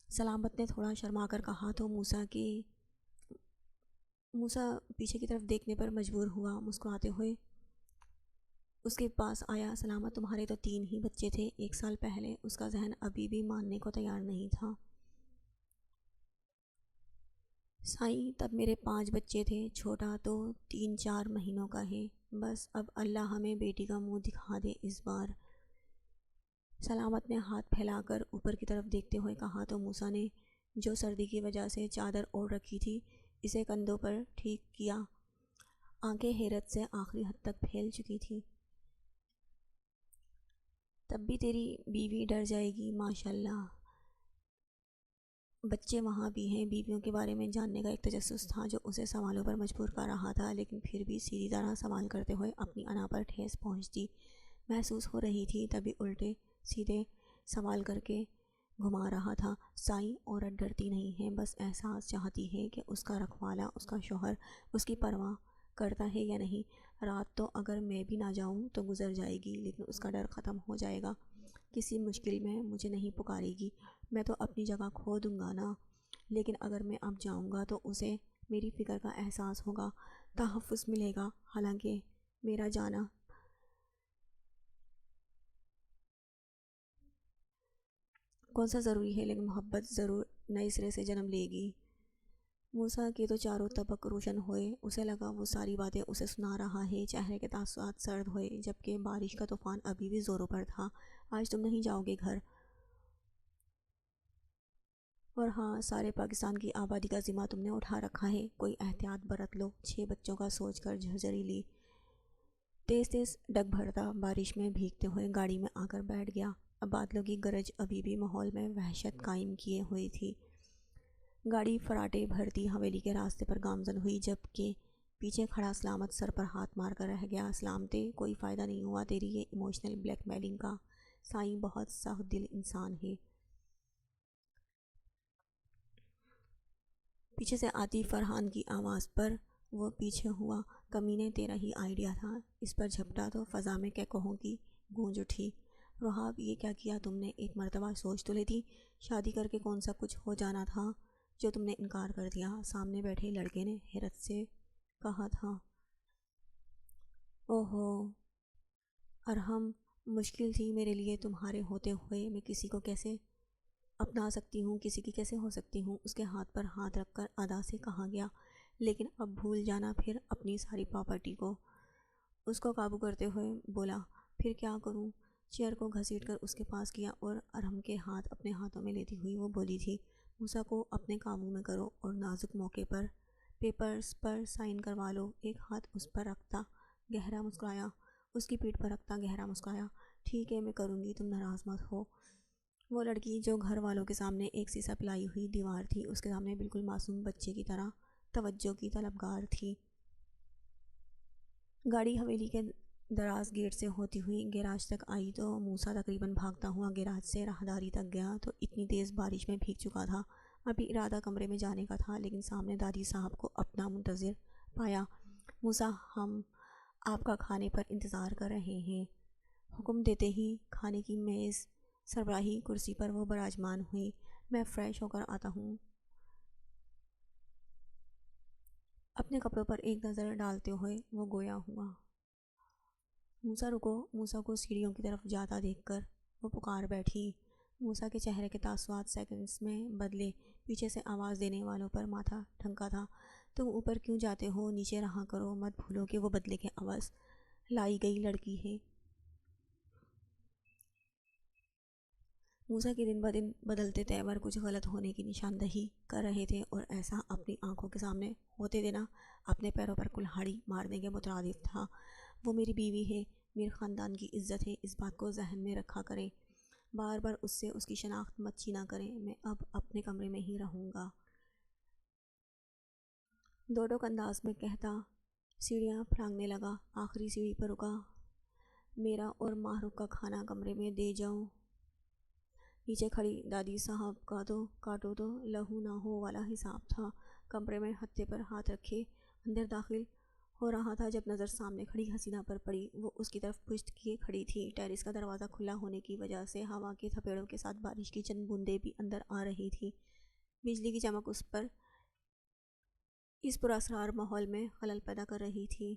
سلامت نے تھوڑا شرما کر کہا تو موسیٰ پیچھے کی طرف دیکھنے پر مجبور ہوا۔ مسکراتے ہوئے اس کے پاس آیا۔ سلامت، تمہارے تو 3 ہی بچے تھے 1 سال پہلے۔ اس کا ذہن ابھی بھی ماننے کو تیار نہیں تھا۔ سائیں، تب میرے 5 بچے تھے، چھوٹا تو 3-4 مہینوں کا ہے۔ بس اب اللہ ہمیں بیٹی کا منہ دکھا دے اس بار۔ سلامت نے ہاتھ پھیلا کر اوپر کی طرف دیکھتے ہوئے کہا تو موسیٰ نے جو سردی کی وجہ سے چادر اوڑھ رکھی تھی اسے کندھوں پر ٹھیک کیا۔ آنکھیں حیرت سے آخری حد تک پھیل چکی تھیں۔ تب بھی تیری بیوی ڈر جائے گی، ماشاءاللہ۔ بچے وہاں بھی ہیں۔ بیویوں کے بارے میں جاننے کا ایک تجسس تھا جو اسے سوالوں پر مجبور کر رہا تھا، لیکن پھر بھی سیدھی طرح سوال کرتے ہوئے اپنی انا پر ٹھیس پہنچتی محسوس ہو رہی تھی۔ تبھی الٹے سیدھے سوال کر کے گھما رہا تھا۔ سائیں، عورت ڈرتی نہیں ہے، بس احساس چاہتی ہے کہ اس کا رکھوالا، اس کا شوہر اس کی پرواہ کرتا ہے یا نہیں۔ رات تو اگر میں بھی نہ جاؤں تو گزر جائے گی، لیکن اس کا ڈر ختم ہو جائے گا۔ کسی مشکل میں مجھے نہیں پکارے گی، میں تو اپنی جگہ کھو دوں گا نا۔ لیکن اگر میں اب جاؤں گا تو اسے میری فکر کا احساس ہوگا، تحفظ ملے گا۔ حالانکہ میرا جانا کون سا ضروری ہے، لیکن محبت ضرور نئے سرے سے جنم لے گی۔ موسیٰ کے تو چاروں طبق روشن ہوئے۔ اسے لگا وہ ساری باتیں اسے سنا رہا ہے۔ چہرے کے تاثرات سرد ہوئے، جبکہ بارش کا طوفان ابھی بھی زوروں پر تھا۔ آج تم نہیں جاؤ گے گھر؟ اور ہاں، سارے پاکستان کی آبادی کا ذمہ تم نے اٹھا رکھا ہے، کوئی احتیاط برت لو۔ 6 بچوں کا سوچ کر جھرجھری لی۔ تیز تیز ڈگ بھرتا بارش میں بھیگتے ہوئے گاڑی میں آ کر بیٹھ گیا۔ اب بادلوں کی گرج ابھی بھی ماحول میں وحشت قائم کیے ہوئی تھی۔ گاڑی فراٹے بھرتی حویلی کے راستے پر گامزن ہوئی، جبکہ پیچھے کھڑا سلامت سر پر ہاتھ مار کر رہ گیا۔ سلامتے، کوئی فائدہ نہیں ہوا تیری یہ ایموشنل بلیک میلنگ کا۔ سائیں بہت سخت دل انسان ہے۔ پیچھے سے آتی فرحان کی آواز پر وہ پیچھے ہوا۔ کمینے، تیرا ہی آئیڈیا تھا۔ اس پر جھپٹا تو فضا میں کہقہوں کی گونج اٹھی۔ رحاب، یہ کیا کیا تم نے؟ ایک مرتبہ سوچ تو لیتی، شادی کر کے کون سا کچھ ہو جانا تھا جو تم نے انکار کر دیا؟ سامنے بیٹھے لڑکے نے حیرت سے کہا تھا۔ اوہو ارحم، مشکل تھی میرے لیے تمہارے ہوتے ہوئے میں کسی کو کیسے اپنا سکتی ہوں، کسی کی کیسے ہو سکتی ہوں؟ اس کے ہاتھ پر ہاتھ رکھ کر ادا سے کہا گیا۔ لیکن اب بھول جانا پھر اپنی ساری پراپرٹی کو۔ اس کو قابو کرتے ہوئے بولا، پھر کیا کروں؟ چیئر کو گھسیٹ کر اس کے پاس کیا اور ارحم کے ہاتھ اپنے ہاتھوں میں لیتی ہوئی وہ بولی تھی، موسیٰ کو اپنے قابو میں کرو اور نازک موقع پر پیپرز پر سائن کروا لو۔ ایک ہاتھ اس پر رکھتا گہرا مسکرایا، اس کی پیٹھ پر رکھتا گہرا مسکرایا۔ ٹھیک ہے، میں کروں گی، تم ناراض مت ہو۔ وہ لڑکی جو گھر والوں کے سامنے ایک سیسا پلائی ہوئی دیوار تھی، اس کے سامنے بالکل معصوم بچے کی طرح توجہ کی طلبگار تھی۔ گاڑی حویلی کے دراز گیٹ سے ہوتی ہوئی گیراج تک آئی تو موسیٰ تقریباً بھاگتا ہوا گیراج سے راہداری تک گیا تو اتنی تیز بارش میں بھیگ چکا تھا۔ ابھی ارادہ کمرے میں جانے کا تھا لیکن سامنے دادی صاحب کو اپنا منتظر پایا۔ موسیٰ، ہم آپ کا کھانے پر انتظار کر رہے ہیں۔ حکم دیتے ہی کھانے کی میز سربراہی کرسی پر وہ براجمان ہوئی۔ میں فریش ہو کر آتا ہوں۔ اپنے کپڑوں پر ایک نظر ڈالتے ہوئے وہ گویا ہوا۔ موسیٰ رکو۔ موسیٰ کو سیڑھیوں کی طرف جاتا دیکھ کر وہ پکار بیٹھی۔ موسیٰ کے چہرے کے تاثرات سیکنڈز میں بدلے۔ پیچھے سے آواز دینے والوں پر ماتھا ٹھنکا تھا۔ تم اوپر کیوں جاتے ہو؟ نیچے رہا کرو، مت بھولو کہ وہ بدلے کے عوض لائی گئی لڑکی ہے۔ موسیٰ کے دن بدن بدلتے تیور کچھ غلط ہونے کی نشاندہی کر رہے تھے اور ایسا اپنی آنکھوں کے سامنے ہوتے دینا اپنے پیروں پر کلہاڑی مارنے کے مترادف تھا۔ وہ میری بیوی ہے، میرے خاندان کی عزت ہے، اس بات کو ذہن میں رکھا کریں۔ بار بار اس سے اس کی شناخت مت چھینا کریں۔ میں اب اپنے کمرے میں ہی رہوں گا۔ دو ٹوک انداز میں کہتا سیڑھیاں پھلانگنے لگا۔ آخری سیڑھی پر رکا۔ میرا اور ماہ رخ کا کھانا کمرے میں دے جاؤ۔ نیچے کھڑی دادی صاحب کا تو کاٹو تو لہو نہ ہو والا حساب تھا۔ کمرے میں ہتھے پر ہاتھ رکھے اندر داخل ہو رہا تھا جب نظر سامنے کھڑی حسینہ پر پڑی۔ وہ اس کی طرف پشت کیے کھڑی تھی۔ ٹیرس کا دروازہ کھلا ہونے کی وجہ سے ہوا کے تھپیڑوں کے ساتھ بارش کی چند بوندیں بھی اندر آ رہی تھی۔ بجلی کی چمک اس پراسرار ماحول میں خلل پیدا کر رہی تھی۔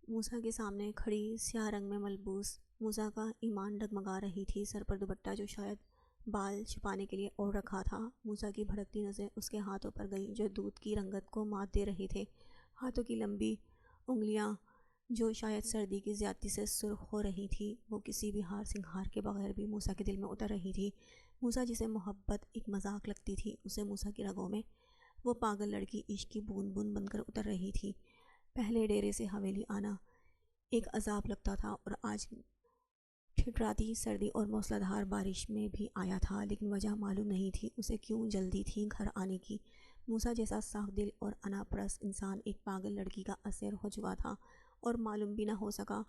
موسیٰ کے سامنے کھڑی سیاہ رنگ میں ملبوس موسیٰ کا ایمان ڈگمگا رہی تھی۔ سر پر دوپٹہ جو شاید بال چھپانے کے لیے اوڑھ رکھا تھا۔ موسیٰ کی بھڑکتی نظریں اس کے ہاتھوں پر گئیں جو دودھ کی رنگت کو مات دے رہے تھے۔ ہاتھوں کی لمبی انگلیاں جو شاید سردی کی زیادتی سے سرخ ہو رہی تھی، وہ کسی بھی ہار سنگھار کے بغیر بھی موسیٰ کے دل میں اتر رہی تھی۔ موسیٰ جسے محبت ایک مذاق لگتی تھی، اسے موسیٰ کی رگوں میں وہ پاگل لڑکی عشق کی بوند بوند بن کر اتر رہی تھی۔ پہلے ڈیرے سے حویلی آنا ایک عذاب لگتا تھا اور آج ٹھٹھراتی سردی اور موسلا دھار بارش میں بھی آیا تھا، لیکن وجہ معلوم نہیں تھی اسے کیوں جلدی تھی گھر آنے کی۔ موسیٰ جیسا صاف دل اور انا پرست انسان ایک پاگل لڑکی کا اسیر ہو چکا تھا اور معلوم بھی نہ ہو سکا۔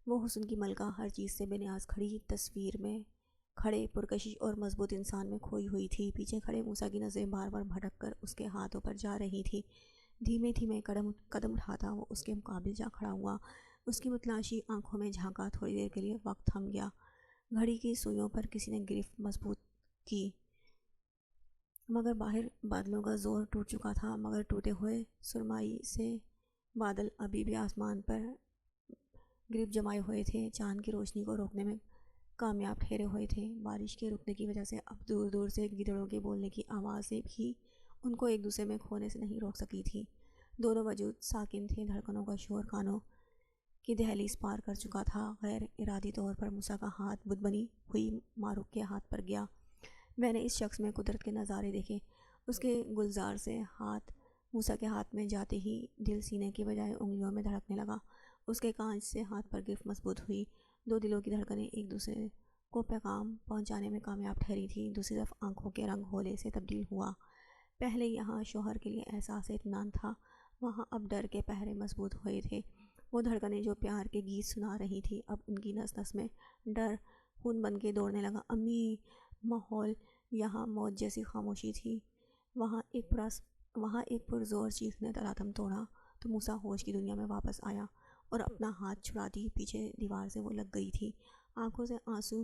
وہ حسن کی ملکہ ہر چیز سے بے نیاز کھڑی تصویر میں کھڑے پرکشش اور مضبوط انسان میں کھوئی ہوئی تھی۔ پیچھے کھڑے موسیٰ کی نظریں بار بار بھٹک کر اس کے ہاتھوں پر جا رہی تھی۔ دھیمے دھیمے قدم اٹھاتا وہ اس کے مقابل جا کھڑا ہوا۔ اس کی متلاشی آنکھوں میں جھانکا۔ تھوڑی دیر کے لیے وقت تھم گیا۔ گھڑی کی سوئیوں پر کسی نے گرفت مضبوط کی، مگر باہر بادلوں کا زور ٹوٹ چکا تھا، مگر ٹوٹے ہوئے سرمائی سے بادل ابھی بھی آسمان پر گرفت جمائے ہوئے تھے، چاند کی روشنی کو روکنے میں کامیاب ٹھہرے ہوئے تھے۔ بارش کے رکنے کی وجہ سے اب دور دور سے گیدڑوں کے بولنے کی آوازیں بھی ان کو ایک دوسرے میں کھونے سے نہیں روک سکی تھی۔ دونوں وجود ساکن تھے۔ دھڑکنوں کا شور کانوں کی دہلیز پار کر چکا تھا۔ غیر ارادی طور پر موسیٰ کا ہاتھ بدھ بنی ہوئی ماہ رخ کے ہاتھ پر گیا۔ میں نے اس شخص میں قدرت کے نظارے دیکھے۔ اس کے گلزار سے ہاتھ موسیٰ کے ہاتھ میں جاتے ہی دل سینے کی بجائے انگلیوں میں دھڑکنے لگا۔ اس کے کانچ سے ہاتھ پر گرفت مضبوط ہوئی۔ دو دلوں کی دھڑکنیں ایک دوسرے کو پیغام پہنچانے میں کامیاب ٹھہری تھیں۔ دوسری طرف آنکھوں کے رنگ ہولے سے تبدیل ہوا۔ پہلے یہاں شوہر کے لیے احساس اطمینان تھا، وہاں اب ڈر کے پہرے مضبوط ہوئے تھے۔ وہ دھڑکنیں جو پیار کے گیت سنا رہی تھی، اب ان کی نس نس میں ڈر خون بن کے دوڑنے لگا۔ امی! ماحول یہاں موت جیسی خاموشی تھی۔ وہاں ایک پرزور چیخ نے تلاطم توڑا تو موسیٰ ہوش کی دنیا میں واپس آیا اور اپنا ہاتھ چھڑاتی پیچھے دیوار سے وہ لگ گئی تھی۔ آنکھوں سے آنسو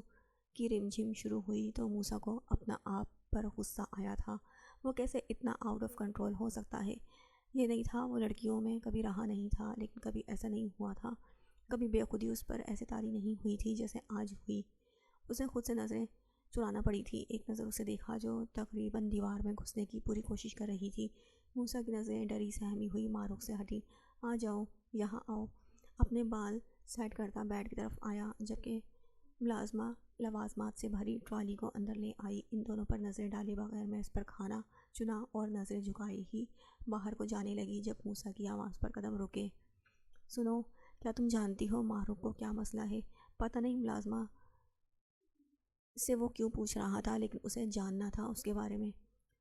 کی رم جھم شروع ہوئی تو موسیٰ کو اپنا آپ پر غصہ آیا تھا۔ وہ کیسے اتنا آؤٹ آف کنٹرول ہو سکتا ہے؟ یہ نہیں تھا، وہ لڑکیوں میں کبھی رہا نہیں تھا، لیکن کبھی ایسا نہیں ہوا تھا، کبھی بے خودی اس پر ایسے طاری نہیں ہوئی تھی جیسے آج ہوئی۔ اسے خود سے نظریں چرانا پڑی تھی۔ ایک نظر اسے دیکھا جو تقریباً دیوار میں گھسنے کی پوری کوشش کر رہی تھی۔ موسیٰ کی نظریں ڈری سہمی ہوئی ماہ رخ سے ہٹی۔ آ جاؤ، یہاں آؤ۔ اپنے بال سیٹ کرتا بیڈ کی طرف آیا جبکہ لوازمات سے بھری ٹرالی کو اندر لے آئی۔ ان دونوں پر نظریں ڈالے بغیر میز پر کھانا چنا اور نظریں جھکائی ہی باہر کو جانے لگی جب موسیٰ کی آواز پر قدم رکے۔ سنو، کیا تم جانتی ہو ماہ رخ کو کیا مسئلہ ہے؟ پتہ نہیں ملازمہ سے وہ کیوں پوچھ رہا تھا، لیکن اسے جاننا تھا اس کے بارے میں۔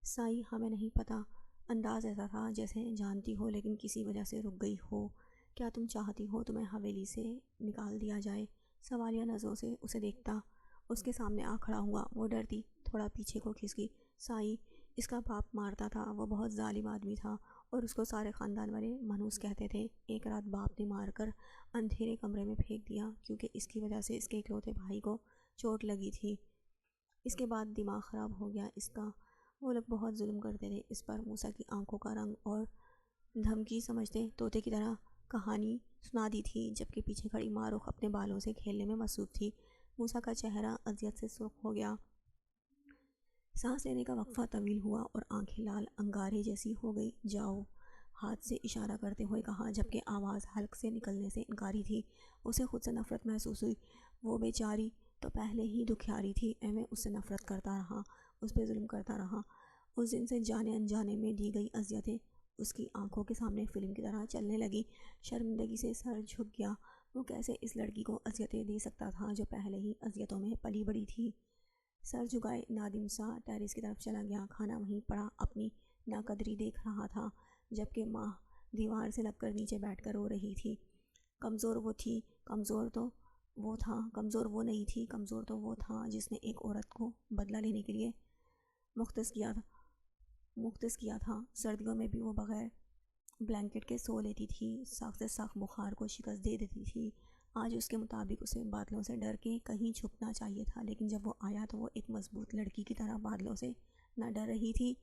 سائی، ہمیں نہیں پتہ۔ انداز ایسا تھا جیسے جانتی ہو لیکن کسی وجہ سے رک گئی ہو۔ کیا تم چاہتی ہو تمہیں حویلی سے نکال دیا جائے؟ سوالیہ نظروں سے اسے دیکھتا اس کے سامنے آ کھڑا ہوا۔ وہ ڈرتی تھوڑا پیچھے کو کھسکی۔ سائی، اس کا باپ مارتا تھا، وہ بہت ظالم آدمی تھا اور اس کو سارے خاندان والے منحوس کہتے تھے۔ ایک رات باپ نے مار کر اندھیرے کمرے میں پھینک دیا کیونکہ اس کی وجہ سے اس کے اکلوتے بھائی کو چوٹ لگی تھی۔ اس کے بعد دماغ خراب ہو گیا اس کا۔ وہ لوگ بہت ظلم کرتے تھے اس پر۔ موسیٰ کی آنکھوں کا رنگ اور دھمکی سمجھتے طوطے کی طرح کہانی سنا دی تھی، جبکہ پیچھے کھڑی ماروخ اپنے بالوں سے کھیلنے میں مصروف تھی۔ موسیٰ کا چہرہ اذیت سے سرخ ہو گیا۔ سانس لینے کا وقفہ طویل ہوا اور آنکھیں لال انگارے جیسی ہو گئی۔ جاؤ، ہاتھ سے اشارہ کرتے ہوئے کہا، جبکہ آواز حلق سے نکلنے سے انکاری تھی۔ اسے خود سے نفرت محسوس ہوئی۔ وہ بیچاری تو پہلے ہی دکھیاری تھی، میں اس سے نفرت کرتا رہا، اس پہ ظلم کرتا رہا۔ اس دن سے جانے انجانے میں دی گئی اذیتیں اس کی آنکھوں کے سامنے فلم کی طرح چلنے لگی۔ شرمندگی سے سر جھک گیا۔ وہ کیسے اس لڑکی کو اذیتیں دے سکتا تھا جو پہلے ہی اذیتوں میں پلی بڑھی تھی؟ سر جھکائے نادم سا ٹیرس کی طرف چلا گیا۔ کھانا وہیں پڑا اپنی ناقدری دیکھ رہا تھا، جبکہ ماہ دیوار سے لگ کر نیچے بیٹھ کر رو رہی تھی۔ کمزور وہ تھی، کمزور تو وہ تھا، کمزور وہ نہیں تھی، کمزور تو وہ تھا جس نے ایک عورت کو بدلہ لینے کے لیے مختص کیا تھا۔ سردیوں میں بھی وہ بغیر بلینکٹ کے سو لیتی تھی، سخت سے سخت بخار کو شکست دے دیتی تھی۔ آج اس کے مطابق اسے بادلوں سے ڈر کے کہیں چھپنا چاہیے تھا، لیکن جب وہ آیا تو وہ ایک مضبوط لڑکی کی طرح بادلوں سے نہ ڈر رہی تھی،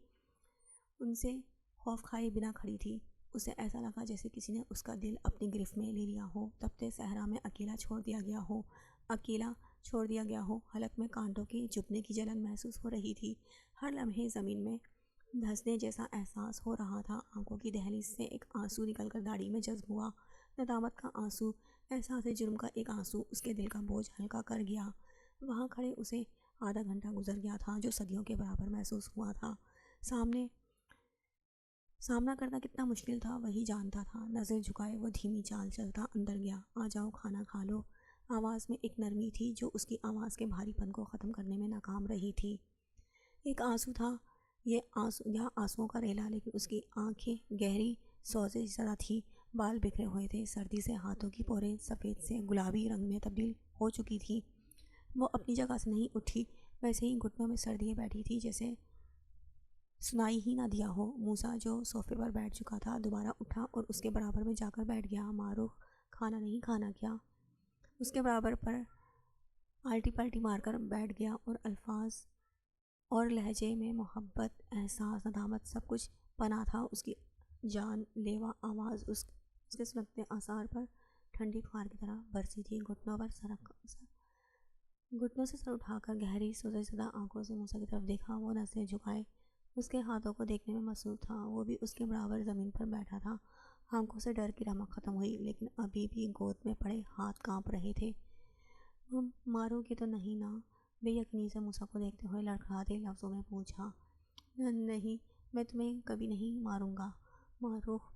ان سے خوف کھائے بنا کھڑی تھی۔ اسے ایسا لگا جیسے کسی نے اس کا دل اپنی گرفت میں لے لیا ہو، تپتے صحرا میں اکیلا چھوڑ دیا گیا ہو۔ حلق میں کانٹوں کے چبھنے کی جلن محسوس ہو رہی تھی۔ ہر لمحے زمین میں دھنسنے جیسا احساس ہو رہا تھا۔ آنکھوں کی دہلیز سے ایک آنسو نکل کر داڑھی میں جذب ہوا، ندامت کا آنسو، احساس جرم کا ایک آنسو۔ اس کے دل کا بوجھ ہلکا کر گیا۔ وہاں کھڑے اسے آدھا گھنٹہ گزر گیا تھا جو صدیوں کے برابر محسوس ہوا تھا۔ سامنا کرنا کتنا مشکل تھا وہی جانتا تھا۔ نظر جھکائے وہ دھیمی چال چلتا اندر گیا۔ آ جاؤ، کھانا کھا لو۔ آواز میں ایک نرمی تھی جو اس کی آواز کے بھاری پن کو ختم کرنے میں ناکام رہی تھی۔ ایک آنسو تھا، یہ آنسوؤں کا ریلا، لیکن اس کی آنکھیں گہری سوزش زدہ تھی، بال بکھرے ہوئے تھے، سردی سے ہاتھوں کی پوریں سفید سے گلابی رنگ میں تبدیل ہو چکی تھی۔ وہ اپنی جگہ سے نہیں اٹھی، ویسے ہی گھٹنوں میں سر دیے بیٹھی تھی جیسے سنائی ہی نہ دیا ہو۔ موسیٰ جو صوفے پر بیٹھ چکا تھا دوبارہ اٹھا اور اس کے برابر میں جا کر بیٹھ گیا۔ ماروخ، کھانا نہیں کھانا کیا؟ اس کے برابر پر آلٹی پلٹی مار کر بیٹھ گیا اور الفاظ اور لہجے میں محبت، احساس، ندامت سب کچھ پنہاں تھا۔ اس کی جان لیوا آواز اس کے سلگتے آثار پر ٹھنڈی فوار کی طرح برسی تھی۔ گھٹنوں سے سر اٹھا کر گہری سوزش زدہ آنکھوں سے موسیٰ کی طرف دیکھا۔ وہ نظریں جھکائے اس کے ہاتھوں کو دیکھنے میں مصروف تھا۔ وہ بھی اس کے برابر زمین پر بیٹھا تھا۔ آنکھوں سے ڈر کی رمق ختم ہوئی، لیکن ابھی بھی گود میں پڑے ہاتھ کانپ رہے تھے۔ مارو گے تو نہیں نا؟ بے یقینی سے موسیٰ کو دیکھتے ہوئے لڑکھڑاتے لفظوں میں پوچھا۔ نہیں، میں تمہیں کبھی نہیں ماروں گا۔ ماروخ،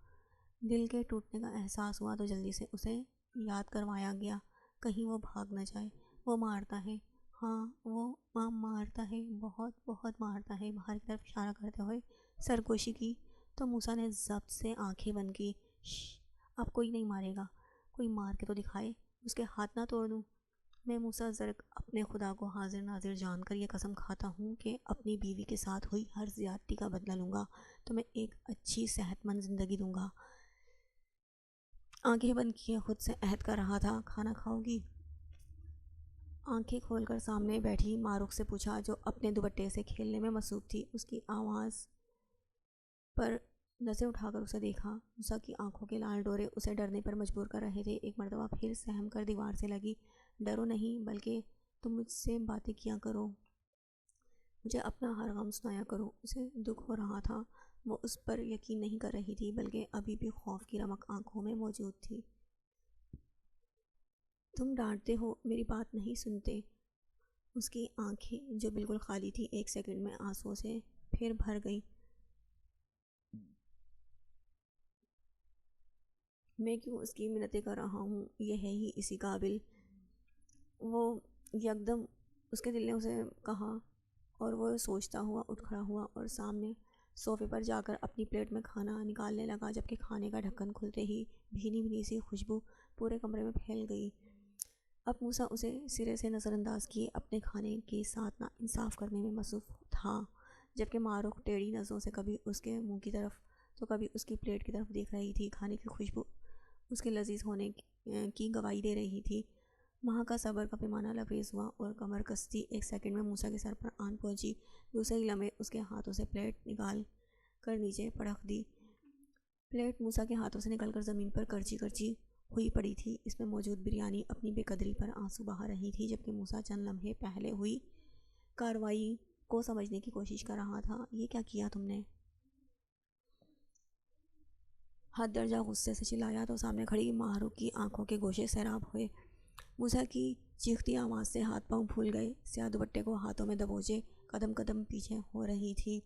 دل کے ٹوٹنے کا احساس ہوا تو جلدی سے اسے یاد کروایا گیا، کہیں وہ بھاگ نہ جائے۔ وہ مارتا ہے، ہاں وہ مارتا ہے، بہت بہت مارتا ہے۔ باہر کی طرف اشارہ کرتے ہوئے سرگوشی کی تو موسیٰ نے ضبط سے آنکھیں بند کی۔ اب کوئی نہیں مارے گا، کوئی مار کے تو دکھائے، اس کے ہاتھ نہ توڑ دوں؟ میں موسیٰ زرق اپنے خدا کو حاضر ناظر جان کر یہ قسم کھاتا ہوں کہ اپنی بیوی کے ساتھ ہوئی ہر زیادتی کا بدلہ لوں گا، تمہیں ایک اچھی صحت مند زندگی دوں گا۔ آنکھیں بند کیے خود سے عہد کر رہا تھا۔ کھانا کھاؤ گی؟ آنکھیں کھول کر سامنے بیٹھی ماروخ سے پوچھا، جو اپنے دوپٹے سے کھیلنے میں مصروف تھی۔ اس کی آواز پر نظر اٹھا کر اسے دیکھا۔ موسیٰ کی آنکھوں کے لال ڈورے اسے ڈرنے پر مجبور کر رہے تھے۔ ایک مرتبہ پھر سہم کر دیوار سے لگی۔ ڈرو نہیں، بلکہ تم مجھ سے باتیں کیا کرو، مجھے اپنا ہر غم سنایا کرو۔ اسے دکھ ہو رہا تھا، وہ اس پر یقین نہیں کر رہی تھی، بلکہ ابھی بھی خوف کی رمق آنکھوں میں موجود تھی۔ تم ڈانٹتے ہو، میری بات نہیں سنتے۔ اس کی آنکھیں جو بالکل خالی تھی ایک سیکنڈ میں آنسوؤں سے پھر بھر گئیں۔ میں کیوں اس کی منتیں کر رہا ہوں، یہ ہے ہی اسی قابل۔ وہ یکدم اس کے دل نے اسے کہا اور وہ سوچتا ہوا اٹھ کھڑا ہوا اور سامنے صوفے پر جا کر اپنی پلیٹ میں کھانا نکالنے لگا، جبکہ کھانے کا ڈھکن کھلتے ہی بھینی بھینی سی خوشبو پورے کمرے میں پھیل گئی۔ اب موسیٰ اسے سرے سے نظر انداز کیے اپنے کھانے کے ساتھ نا انصاف کرنے میں مصروف تھا، جبکہ معروف ٹیڑھی نظروں سے کبھی اس کے منہ کی طرف تو کبھی اس کی پلیٹ کی طرف دیکھ رہی تھی۔ کھانے کی خوشبو اس کے لذیذ ہونے کی گواہی دے رہی تھی۔ وہاں کا صبر کا پیمانہ لبریز ہوا اور کمر کستی ایک سیکنڈ میں موسیٰ کے سر پر آن پہنچی۔ دوسرے ہی لمحے اس کے ہاتھوں سے پلیٹ نکال کر نیچے پٹک دی۔ پلیٹ موسیٰ کے ہاتھوں سے نکل کر زمین پر کرچی کرچی ہوئی پڑی تھی۔ اس میں موجود بریانی اپنی بے قدری پر آنسو بہا رہی تھی، جبکہ موسیٰ چند لمحے پہلے ہوئی کارروائی کو سمجھنے کی کوشش کر رہا تھا۔ یہ کیا کیا تم نے؟ حد درجہ غصے سے چلایا تو سامنے کھڑی ماہرو کی آنکھوں کے گوشے سیراب ہوئے۔ موسیٰ کی چیختی آواز سے ہاتھ پاؤں پھول گئے، سیاہ دوپٹے کو ہاتھوں میں دبوچے قدم قدم پیچھے ہو رہی تھی۔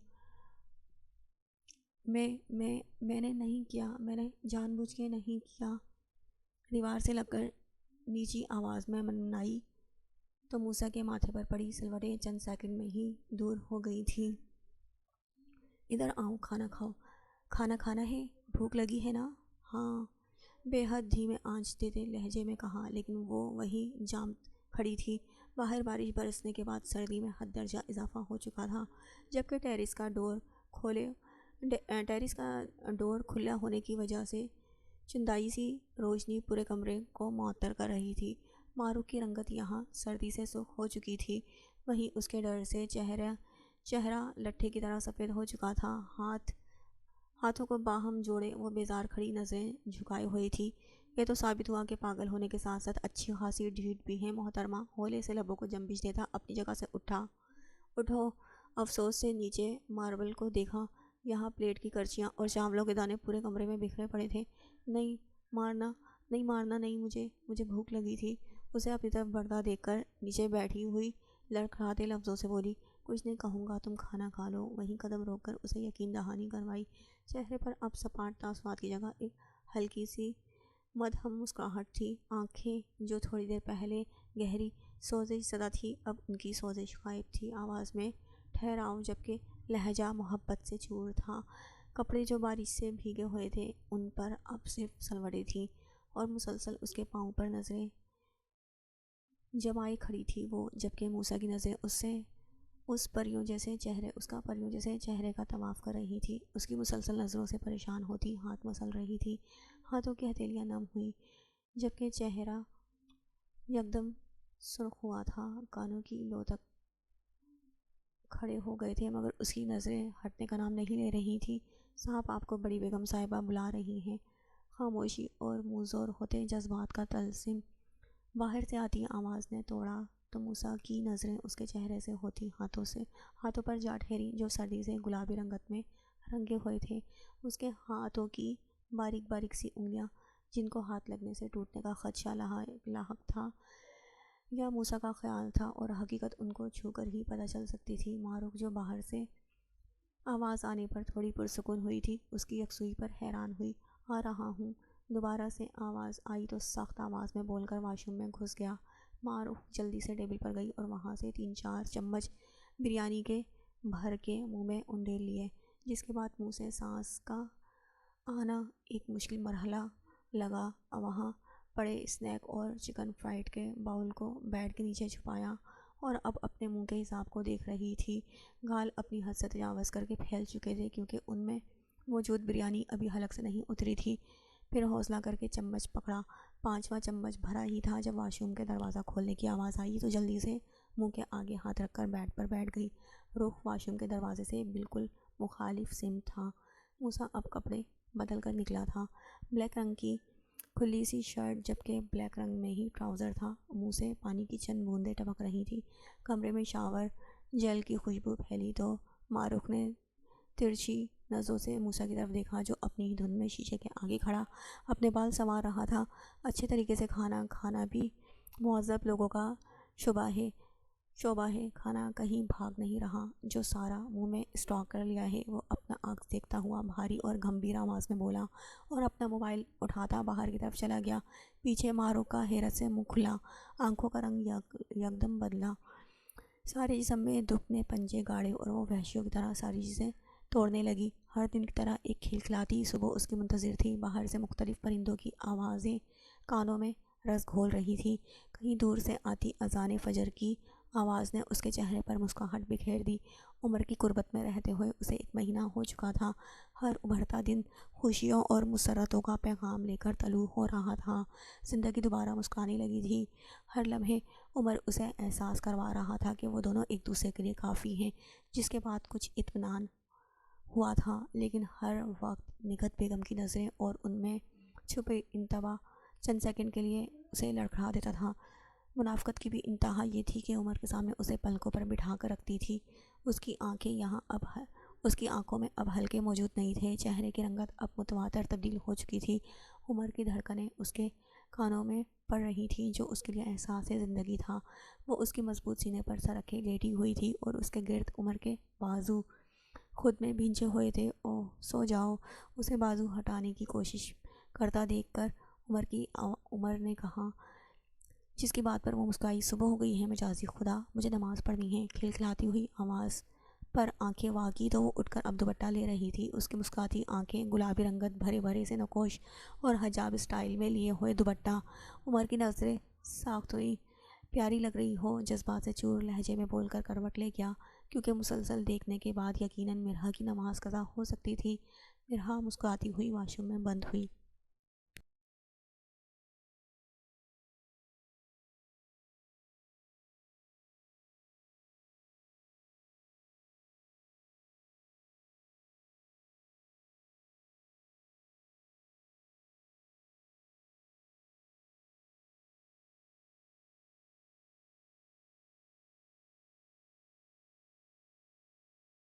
میں نے نہیں کیا، میں نے جان بوجھ کے نہیں کیا۔ دیوار سے لگ کر نیچی آواز میں منائی تو موسیٰ کے ماتھے پر پڑی سلوٹیں چند سیکنڈ میں ہی دور ہو گئی تھیں۔ ادھر آؤ، کھانا کھاؤ۔ کھانا کھانا ہے؟ بھوک لگی ہے نا؟ ہاں، بے حد دھیمے آنچ دیتے لہجے میں کہا، لیکن وہ وہیں جام کھڑی تھی۔ باہر بارش برسنے کے بعد سردی میں حد درجہ اضافہ ہو چکا تھا، جبکہ ٹیرس کا ڈور کھلا ہونے کی وجہ سے چندائی سی روشنی پورے کمرے کو معطر کر رہی تھی۔ ماہرو کی رنگت یہاں سردی سے سرخ ہو چکی تھی، وہیں اس کے ڈر سے چہرہ لٹھے کی طرح سفید ہو چکا تھا۔ ہاتھوں کو باہم جوڑے وہ بیزار کھڑی نظریں جھکائے ہوئی تھی۔ یہ تو ثابت ہوا کہ پاگل ہونے کے ساتھ ساتھ اچھی خاصی ڈھیٹ بھی ہے محترمہ۔ ہولے سے لبوں کو جنبش دیتا اپنی جگہ سے اٹھو افسوس سے نیچے ماربل کو دیکھا۔ یہاں پلیٹ کی کرچیاں اور چاولوں کے دانے پورے کمرے میں بکھرے پڑے تھے۔ نہیں مارنا نہیں، مجھے بھوک لگی تھی۔ اسے اپنی طرف بڑھتا دیکھ کر نیچے بیٹھی ہوئی لڑکھڑاتے لفظوں سے بولی، کچھ نہیں کہوں گا، تم کھانا کھا لو۔ وہیں قدم روک کر اسے یقین دہانی کروائی۔ چہرے پر اب سپاٹ تاثرات کی جگہ ایک ہلکی سی مدھم مسکراہٹ تھی۔ آنکھیں جو تھوڑی دیر پہلے گہری سوزش زدہ تھی، اب ان کی سوزش غائب تھی۔ آواز میں ٹھہراؤ جبکہ لہجہ محبت سے چور تھا۔ کپڑے جو بارش سے بھیگے ہوئے تھے ان پر اب صرف سلوٹیں تھیں اور مسلسل اس کے پاؤں پر نظریں جمائے کھڑی تھی وہ، جبکہ موسیٰ کی نظریں اس کا پریوں جیسے چہرے کا طواف کر رہی تھی۔ اس کی مسلسل نظروں سے پریشان ہوتی ہاتھ مسل رہی تھی۔ ہاتھوں کی ہتھیلیاں نم ہوئیں، جبکہ چہرہ یکدم سرخ ہوا تھا۔ کانوں کی لو تک کھڑے ہو گئے تھے، مگر اس کی نظریں ہٹنے کا نام نہیں لے رہی تھیں۔ صاحب، آپ کو بڑی بیگم صاحبہ بلا رہی ہیں۔ خاموشی اور منہ زور ہوتے جذبات کا طلسم باہر سے آتی آواز نے توڑا تو موسیٰ کی نظریں اس کے چہرے سے ہوتی ہاتھوں پر جا ٹھہری جو سردی سے گلابی رنگت میں رنگے ہوئے تھے۔ اس کے ہاتھوں کی باریک باریک سی انگلیاں، جن کو ہاتھ لگنے سے ٹوٹنے کا خدشہ لاحق تھا، یا موسیٰ کا خیال تھا، اور حقیقت ان کو چھو کر ہی پتہ چل سکتی تھی۔ معروف جو باہر سے آواز آنے پر تھوڑی پرسکون ہوئی تھی، اس کی یکسوئی پر حیران ہوئی۔ آ رہا ہوں۔ دوبارہ سے آواز آئی تو سخت آواز میں بول کر واش روم میں گھس گیا۔ معروف جلدی سے ٹیبل پر گئی اور وہاں سے 3-4 چمچ بریانی کے بھر کے منہ میں انڈیل لیے، جس کے بعد منہ سے سانس کا آنا ایک مشکل مرحلہ لگا۔ وہاں پڑے اسنیک اور چکن فرائڈ کے باؤل کو بیڈ کے نیچے چھپایا اور اب اپنے منہ کے حساب کو دیکھ رہی تھی۔ گال اپنی حد سے تجاوز کر کے پھیل چکے تھے، کیونکہ ان میں موجود بریانی ابھی حلق سے نہیں اتری تھی۔ پھر حوصلہ کر کے چمچ پکڑا۔ 5واں چمچ بھرا ہی تھا جب واش روم کے دروازہ کھولنے کی آواز آئی تو جلدی سے منہ کے آگے ہاتھ رکھ کر بیڈ پر بیٹھ گئی۔ رخ واش روم کے دروازے سے بالکل مخالف سمت تھا۔ موسیٰ اب کپڑے بدل کر نکلا تھا۔ بلیک رنگ کی کھلی سی شرٹ جبکہ بلیک رنگ میں ہی ٹراؤزر تھا۔ منہ سے پانی کی چند بوندیں ٹپک رہی تھیں۔ کمرے میں شاور جیل کی خوشبو پھیلی تو معروف نے ترچھی نظروں سے موسیٰ کی طرف دیکھا، جو اپنی ہی دھن میں شیشے کے آگے کھڑا اپنے بال سنوار رہا تھا۔ اچھے طریقے سے کھانا کھانا بھی مہذب لوگوں کا شعبہ ہے۔ کھانا کہیں بھاگ نہیں رہا، جو سارا منہ میں اسٹاک کر لیا ہے۔ وہ اپنا عکس دیکھتا ہوا بھاری اور گمبھیر آواز میں بولا اور اپنا موبائل اٹھاتا باہر کی طرف چلا گیا۔ پیچھے معروف کا حیرت سے منہ کھلا، آنکھوں کا رنگ یکدم بدلا۔ سارے جسم میں دکھ نے پنجے گاڑے اور وہ وحشیوں کی طرح ساری چیزیں توڑنے لگی۔ ہر دن کی طرح ایک کھلکھلاتی صبح اس کی منتظر تھی۔ باہر سے مختلف پرندوں کی آوازیں کانوں میں رس گھول رہی تھی۔ کہیں دور سے آتی اذان فجر کی آواز نے اس کے چہرے پر مسکراہٹ بکھیر دی۔ عمر کی قربت میں رہتے ہوئے اسے 1 مہینہ ہو چکا تھا۔ ہر ابھرتا دن خوشیوں اور مسرتوں کا پیغام لے کر طلوع ہو رہا تھا۔ زندگی دوبارہ مسکرانے لگی تھی۔ ہر لمحے عمر اسے احساس کروا رہا تھا کہ وہ دونوں ایک دوسرے کے لیے کافی ہیں، جس کے بعد کچھ اطمینان ہوا تھا، لیکن ہر وقت نگہت بیگم کی نظریں اور ان میں چھپے انتباہ چند سیکنڈ کے لیے اسے لڑکھڑا دیتا تھا۔ منافقت کی بھی انتہا یہ تھی کہ عمر کے سامنے اسے پلکوں پر بٹھا کر رکھتی تھی۔ اس کی آنکھوں میں اب ہلکے موجود نہیں تھے، چہرے کی رنگت اب متواتر تبدیل ہو چکی تھی۔ عمر کی دھڑکنیں اس کے کانوں میں پڑ رہی تھیں، جو اس کے لیے احساس زندگی تھا۔ وہ اس کے مضبوط سینے پر سر رکھے لیٹی ہوئی تھی اور اس کے گرد عمر کے بازو خود میں بھینچے ہوئے تھے۔ اوہ سو جاؤ، اسے بازو ہٹانے کی کوشش کرتا دیکھ کر عمر نے کہا، جس کی بات پر وہ مسکرائی۔ صبح ہو گئی ہے مجازی خدا، مجھے نماز پڑھنی ہے۔ کھلکھلاتی ہوئی آواز پر آنکھیں واگی تو وہ اٹھ کر اب دوپٹہ لے رہی تھی۔ اس کی مسکراتی آنکھیں گلابی رنگت بھرے سے نقوش اور حجاب اسٹائل میں لیے ہوئے دوپٹہ۔ عمر کی نظریں ساختوئی پیاری لگ رہی ہو، جذبات سے چور لہجے میں بول کر کروٹ لے گیا، کیونکہ مسلسل دیکھنے کے بعد یقیناً مرحا کی نماز قضا ہو سکتی تھی۔ مرحا مسکراتی ہوئی واش روم میں بند ہوئی۔